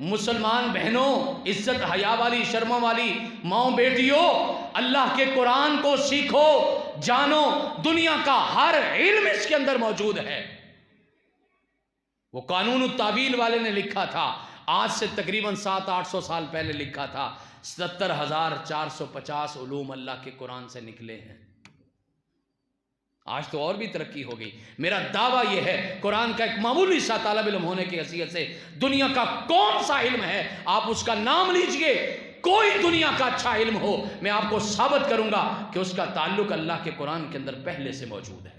مسلمان بہنوں، عزت حیا والی شرم والی ماؤں بیٹیوں، اللہ کے قرآن کو سیکھو، جانو، دنیا کا ہر علم اس کے اندر موجود ہے۔ وہ قانون التعویل والے نے لکھا تھا، آج سے تقریباً 700-800 سال پہلے لکھا تھا، 77,450 علوم اللہ کے قرآن سے نکلے ہیں۔ آج تو اور بھی ترقی ہو گئی۔ میرا دعویٰ یہ ہے، قرآن کا ایک معمولی سا طالب علم ہونے کی حیثیت سے دنیا کا کون سا علم ہے آپ اس کا نام لیجئے، کوئی دنیا کا اچھا علم ہو، میں آپ کو ثابت کروں گا کہ اس کا تعلق اللہ کے قرآن کے اندر پہلے سے موجود ہے۔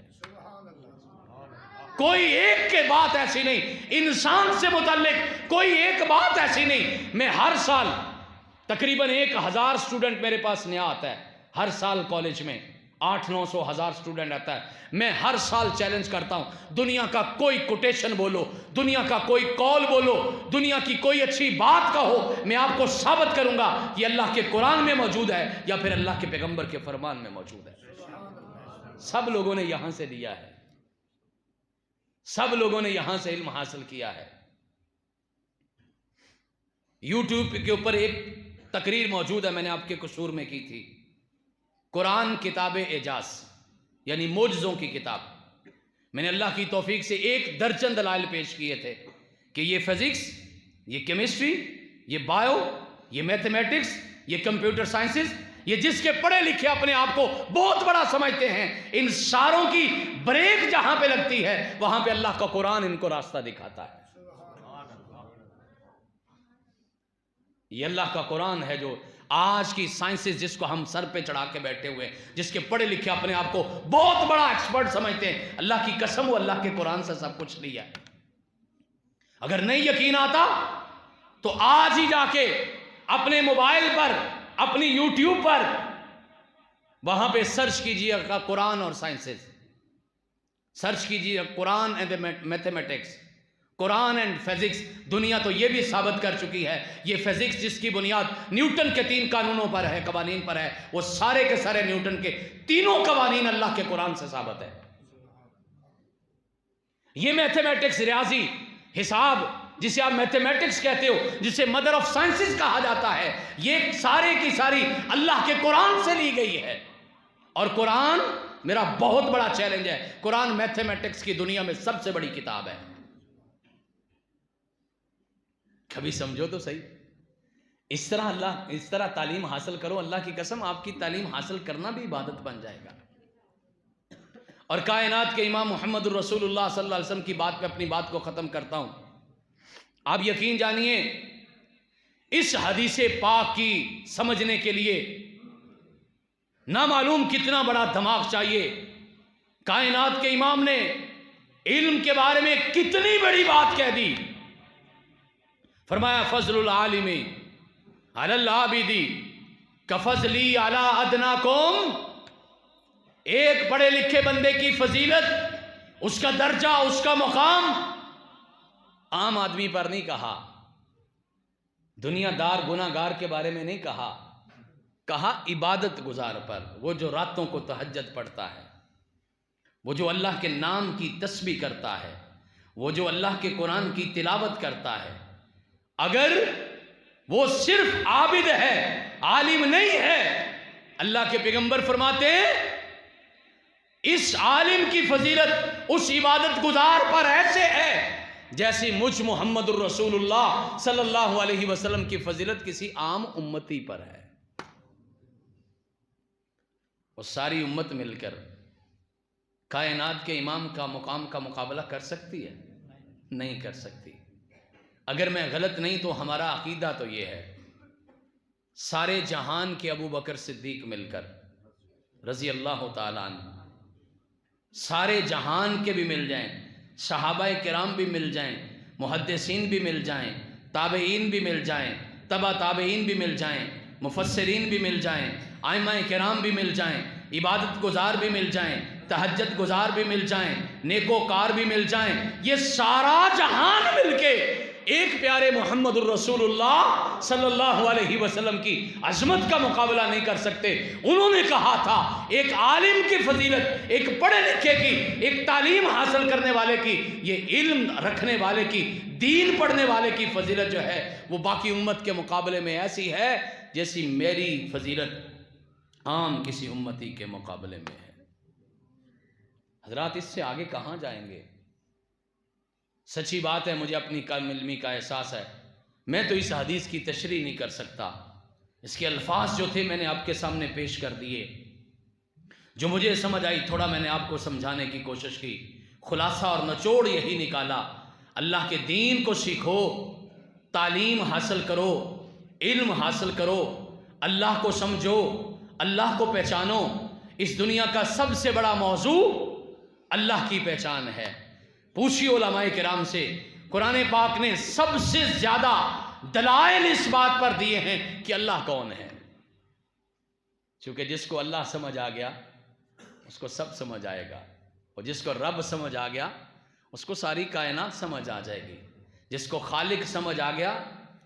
کوئی ایک کے بات ایسی نہیں، انسان سے متعلق کوئی ایک بات ایسی نہیں۔ میں ہر سال تقریباً 1000 سٹوڈنٹ میرے پاس نیا آتا ہے، ہر سال کالج میں 800-900 سٹوڈنٹ آتا ہے۔ میں ہر سال چیلنج کرتا ہوں، دنیا کا کوئی کوٹیشن بولو، دنیا کا کوئی قول بولو، دنیا کی کوئی اچھی بات کہو، میں آپ کو ثابت کروں گا یہ اللہ کے قرآن میں موجود ہے یا پھر اللہ کے پیغمبر کے فرمان میں موجود ہے۔ سب لوگوں نے یہاں سے لیا ہے، سب لوگوں نے یہاں سے علم حاصل کیا ہے۔ یوٹیوب کے اوپر ایک تقریر موجود ہے، میں نے آپ کے قصور میں کی تھی، قرآن کتاب اعجاز یعنی معجزوں کی کتاب۔ میں نے اللہ کی توفیق سے 1 درجن دلائل پیش کیے تھے کہ یہ فزکس، یہ کیمسٹری، یہ بایو، یہ میتھمیٹکس، یہ کمپیوٹر سائنسز، یہ جس کے پڑھے لکھے اپنے آپ کو بہت بڑا سمجھتے ہیں، ان ساروں کی بریک جہاں پہ لگتی ہے وہاں پہ اللہ کا قرآن ان کو راستہ دکھاتا ہے۔ یہ اللہ کا قرآن ہے جو آج کی سائنسز جس کو ہم سر پہ چڑھا کے بیٹھے ہوئے، جس کے پڑھے لکھے اپنے آپ کو بہت بڑا ایکسپرٹ سمجھتے ہیں، اللہ کی قسم وہ اللہ کے قرآن سے سب کچھ لیا ہے۔ اگر نہیں یقین آتا تو آج ہی جا کے اپنے موبائل پر، اپنی یوٹیوب پر وہاں پہ سرچ کیجئے قرآن اور سائنسز، سرچ کیجئے Quran and mathematics, Quran and physics. دنیا تو یہ بھی ثابت کر چکی ہے، یہ فزکس جس کی بنیاد نیوٹن کے 3 قانونوں پر ہے، قوانین پر ہے، وہ سارے کے سارے نیوٹن کے 3 قوانین اللہ کے قرآن سے ثابت ہے۔ یہ میتھمیٹکس، ریاضی، حساب جسے آپ میتھمیٹکس کہتے ہو، جسے مدر آف سائنسز کہا جاتا ہے، یہ سارے کی ساری اللہ کے قرآن سے لی گئی ہے۔ اور قرآن میرا بہت بڑا چیلنج ہے، قرآن میتھمیٹکس کی دنیا میں سب سے بڑی کتاب ہے۔ کبھی سمجھو تو صحیح، اس طرح تعلیم حاصل کرو، اللہ کی قسم آپ کی تعلیم حاصل کرنا بھی عبادت بن جائے گا۔ اور کائنات کے امام محمد الرسول اللہ صلی اللہ علیہ وسلم کی بات پہ اپنی بات کو ختم کرتا ہوں۔ آپ یقین جانیے، اس حدیث پاک کی سمجھنے کے لیے نہ معلوم کتنا بڑا دماغ چاہیے۔ کائنات کے امام نے علم کے بارے میں کتنی بڑی بات کہہ دی۔ فرمایا فضل العالم علی العابد کفضلی علی ادناکم، ایک پڑھے لکھے بندے کی فضیلت، اس کا درجہ، اس کا مقام عام آدمی پر نہیں کہا، دنیا دار گناہ گار کے بارے میں نہیں کہا، کہا عبادت گزار پر، وہ جو راتوں کو تہجد پڑھتا ہے، وہ جو اللہ کے نام کی تسبیح کرتا ہے، وہ جو اللہ کے قرآن کی تلاوت کرتا ہے، اگر وہ صرف عابد ہے، عالم نہیں ہے، اللہ کے پیغمبر فرماتے ہیں اس عالم کی فضیلت اس عبادت گزار پر ایسے ہے جیسی مجھ محمد الرسول اللہ صلی اللہ علیہ وسلم کی فضیلت کسی عام امتی پر ہے۔ وہ ساری امت مل کر کائنات کے امام کا مقام کا مقابلہ کر سکتی ہے؟ نہیں کر سکتی۔ اگر میں غلط نہیں تو ہمارا عقیدہ تو یہ ہے، سارے جہان کے ابو بکر صدیق مل کر رضی اللہ تعالیٰ عنہ، سارے جہان کے بھی مل جائیں، صحابہ کرام بھی مل جائیں، محدثین بھی مل جائیں، تابعین بھی مل جائیں، تبع تابعین بھی مل جائیں، مفسرین بھی مل جائیں، ائمہ کرام بھی مل جائیں، عبادت گزار بھی مل جائیں، تہجد گزار بھی مل جائیں، نیکوکار بھی مل جائیں، یہ سارا جہان مل کے ایک پیارے محمد الرسول اللہ صلی اللہ علیہ وسلم کی عظمت کا مقابلہ نہیں کر سکتے۔ انہوں نے کہا تھا ایک عالم کی فضیلت، ایک پڑھے لکھے کی، ایک تعلیم حاصل کرنے والے کی، یہ علم رکھنے والے کی، دین پڑھنے والے کی فضیلت جو ہے وہ باقی امت کے مقابلے میں ایسی ہے جیسی میری فضیلت عام کسی امتی کے مقابلے میں ہے۔ حضرات اس سے آگے کہاں جائیں گے؟ سچی بات ہے، مجھے اپنی کم علمی کا احساس ہے، میں تو اس حدیث کی تشریح نہیں کر سکتا۔ اس کے الفاظ جو تھے میں نے آپ کے سامنے پیش کر دیے، جو مجھے سمجھ آئی تھوڑا میں نے آپ کو سمجھانے کی کوشش کی، خلاصہ اور نچوڑ یہی نکالا، اللہ کے دین کو سیکھو، تعلیم حاصل کرو، علم حاصل کرو، اللہ کو سمجھو، اللہ کو پہچانو۔ اس دنیا کا سب سے بڑا موضوع اللہ کی پہچان ہے۔ پوچھیے علماء کرام سے، قرآن پاک نے سب سے زیادہ دلائل اس بات پر دیے ہیں کہ اللہ کون ہے، چونکہ جس کو اللہ سمجھ آ گیا اس کو سب سمجھ آئے گا، اور جس کو رب سمجھ آ گیا اس کو ساری کائنات سمجھ آ جائے گی، جس کو خالق سمجھ آ گیا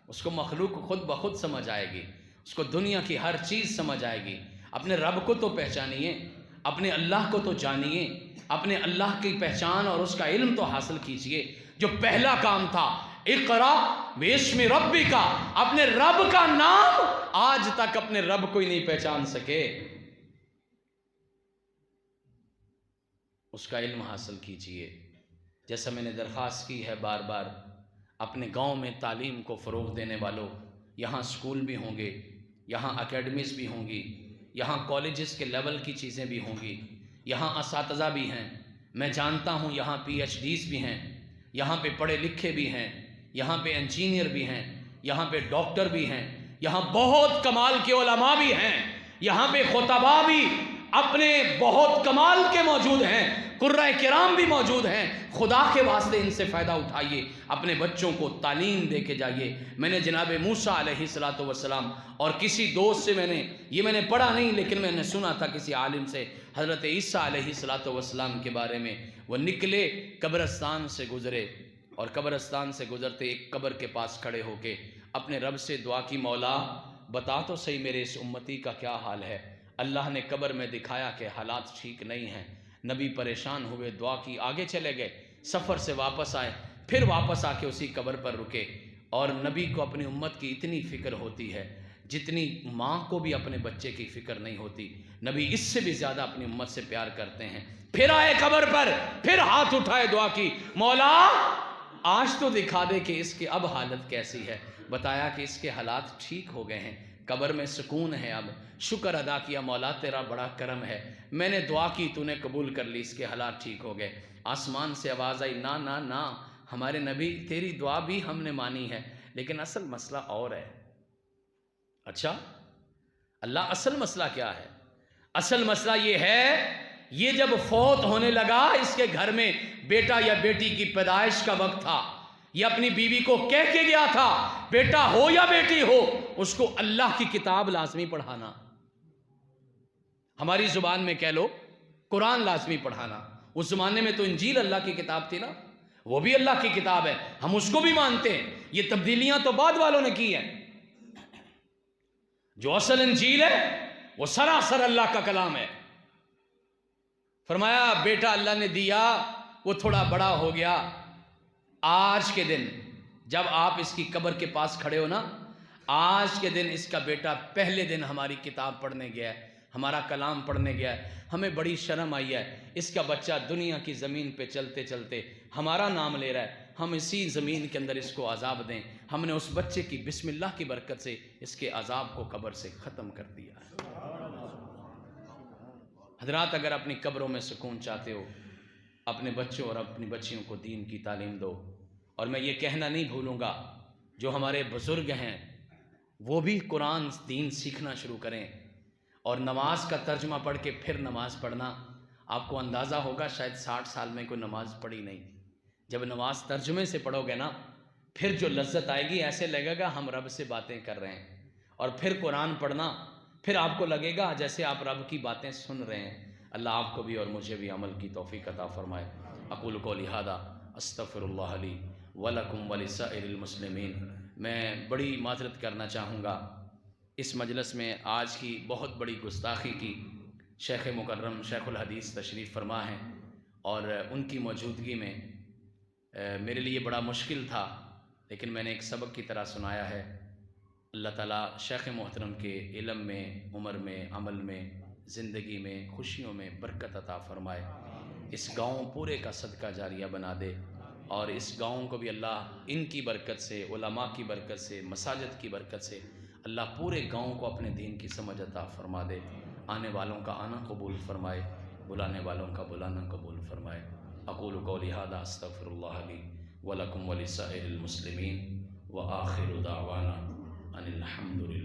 اس کو مخلوق خود بخود سمجھ آئے گی، اس کو دنیا کی ہر چیز سمجھ آئے گی۔ اپنے رب کو تو پہچانیے، اپنے اللہ کو تو جانیے، اپنے اللہ کی پہچان اور اس کا علم تو حاصل کیجئے۔ جو پہلا کام تھا اقرا باسم ربک، اپنے رب کا نام، آج تک اپنے رب کو ہی نہیں پہچان سکے، اس کا علم حاصل کیجئے۔ جیسا میں نے درخواست کی ہے بار بار، اپنے گاؤں میں تعلیم کو فروغ دینے والوں، یہاں سکول بھی ہوں گے، یہاں اکیڈمیز بھی ہوں گی، یہاں کالجز کے لیول کی چیزیں بھی ہوں گی، یہاں اساتذہ بھی ہیں، میں جانتا ہوں یہاں پی ایچ ڈیز بھی ہیں، یہاں پہ پڑھے لکھے بھی ہیں، یہاں پہ انجینئر بھی ہیں، یہاں پہ ڈاکٹر بھی ہیں، یہاں بہت کمال کے علماء بھی ہیں، یہاں پہ خطباء بھی اپنے بہت کمال کے موجود ہیں، قرۂ کرام بھی موجود ہیں۔ خدا کے واسطے ان سے فائدہ اٹھائیے، اپنے بچوں کو تعلیم دے کے جائیے۔ میں نے جناب موسیٰ علیہ السلام اور کسی دوست سے میں نے پڑھا نہیں لیکن میں نے سنا تھا کسی عالم سے، حضرت عیسیٰ علیہ السلام کے بارے میں، وہ نکلے قبرستان سے گزرے، اور قبرستان سے گزرتے ایک قبر کے پاس کھڑے ہو کے اپنے رب سے دعا کی، مولا بتا تو صحیح میرے اس امتی کا کیا حال ہے۔ اللہ نے قبر میں دکھایا کہ حالات ٹھیک نہیں ہیں، نبی پریشان ہوئے، دعا کی، آگے چلے گئے، سفر سے واپس آئے، پھر واپس آ کے اسی قبر پر رکے. اور نبی کو اپنی امت کی اتنی فکر ہوتی ہے جتنی ماں کو بھی اپنے بچے کی فکر نہیں ہوتی. نبی اس سے بھی زیادہ اپنی امت سے پیار کرتے ہیں. پھر آئے قبر پر, پھر ہاتھ اٹھائے, دعا کی, مولا آج تو دکھا دے کہ اس کی اب حالت کیسی ہے. بتایا کہ اس کے حالات ٹھیک ہو گئے ہیں, قبر میں سکون ہے. اب شکر ادا کیا, مولا تیرا بڑا کرم ہے, میں نے دعا کی, تو نے قبول کر لی, اس کے حالات ٹھیک ہو گئے. آسمان سے آواز آئی, نا نا نا ہمارے نبی تیری دعا بھی ہم نے مانی ہے, لیکن اصل مسئلہ اور ہے. اچھا اللہ, اصل مسئلہ کیا ہے؟ اصل مسئلہ یہ ہے, یہ جب فوت ہونے لگا, اس کے گھر میں بیٹا یا بیٹی کی پیدائش کا وقت تھا, یہ اپنی بیوی کو کہہ کے گیا تھا بیٹا ہو یا بیٹی ہو اس کو اللہ کی کتاب لازمی پڑھانا. ہماری زبان میں کہہ لو قرآن لازمی پڑھانا. اس زمانے میں تو انجیل اللہ کی کتاب تھی نا, وہ بھی اللہ کی کتاب ہے, ہم اس کو بھی مانتے ہیں. یہ تبدیلیاں تو بعد والوں نے کی ہیں. جو اصل انجیل ہے وہ سراسر اللہ کا کلام ہے. فرمایا بیٹا اللہ نے دیا, وہ تھوڑا بڑا ہو گیا. آج کے دن جب آپ اس کی قبر کے پاس کھڑے ہو نا, آج کے دن اس کا بیٹا پہلے دن ہماری کتاب پڑھنے گیا ہے, ہمارا کلام پڑھنے گیا ہے. ہمیں بڑی شرم آئی ہے, اس کا بچہ دنیا کی زمین پہ چلتے چلتے ہمارا نام لے رہا ہے, ہم اسی زمین کے اندر اس کو عذاب دیں. ہم نے اس بچے کی بسم اللہ کی برکت سے اس کے عذاب کو قبر سے ختم کر دیا. حضرات اگر اپنی قبروں میں سکون چاہتے ہو, اپنے بچوں اور اپنی بچیوں کو دین کی تعلیم دو. اور میں یہ کہنا نہیں بھولوں گا, جو ہمارے بزرگ ہیں وہ بھی قرآن دین سیکھنا شروع کریں, اور نماز کا ترجمہ پڑھ کے پھر نماز پڑھنا. آپ کو اندازہ ہوگا شاید 60 سال میں کوئی نماز پڑھی نہیں. جب نماز ترجمے سے پڑھو گے نا, پھر جو لذت آئے گی, ایسے لگے گا ہم رب سے باتیں کر رہے ہیں. اور پھر قرآن پڑھنا, پھر آپ کو لگے گا جیسے آپ رب کی باتیں سن رہے ہیں. اللہ آپ کو بھی اور مجھے بھی عمل کی توفیق عطا فرمائے. اقول قولی ھذا استغفر اللہ لی ولکم ولسائر المسلمین. میں بڑی معذرت کرنا چاہوں گا, اس مجلس میں آج کی بہت بڑی گستاخی کی. شیخ مکرم شیخ الحدیث تشریف فرما ہیں, اور ان کی موجودگی میں میرے لیے بڑا مشکل تھا, لیکن میں نے ایک سبق کی طرح سنایا ہے. اللہ تعالیٰ شیخ محترم کے علم میں, عمر میں, عمل میں, زندگی میں, خوشیوں میں برکت عطا فرمائے. اس گاؤں پورے کا صدقہ جاریہ بنا دے, اور اس گاؤں کو بھی اللہ ان کی برکت سے, علماء کی برکت سے, مساجد کی برکت سے اللہ پورے گاؤں کو اپنے دین کی سمجھ عطا فرما دے. آنے والوں کا آنا قبول فرمائے, بلانے والوں کا بلانا قبول فرمائے. اقول قولی ھذا استغفر اللہ لی ولکم ولسائر المسلمین وآخر دعوانا ان الحمد للہ.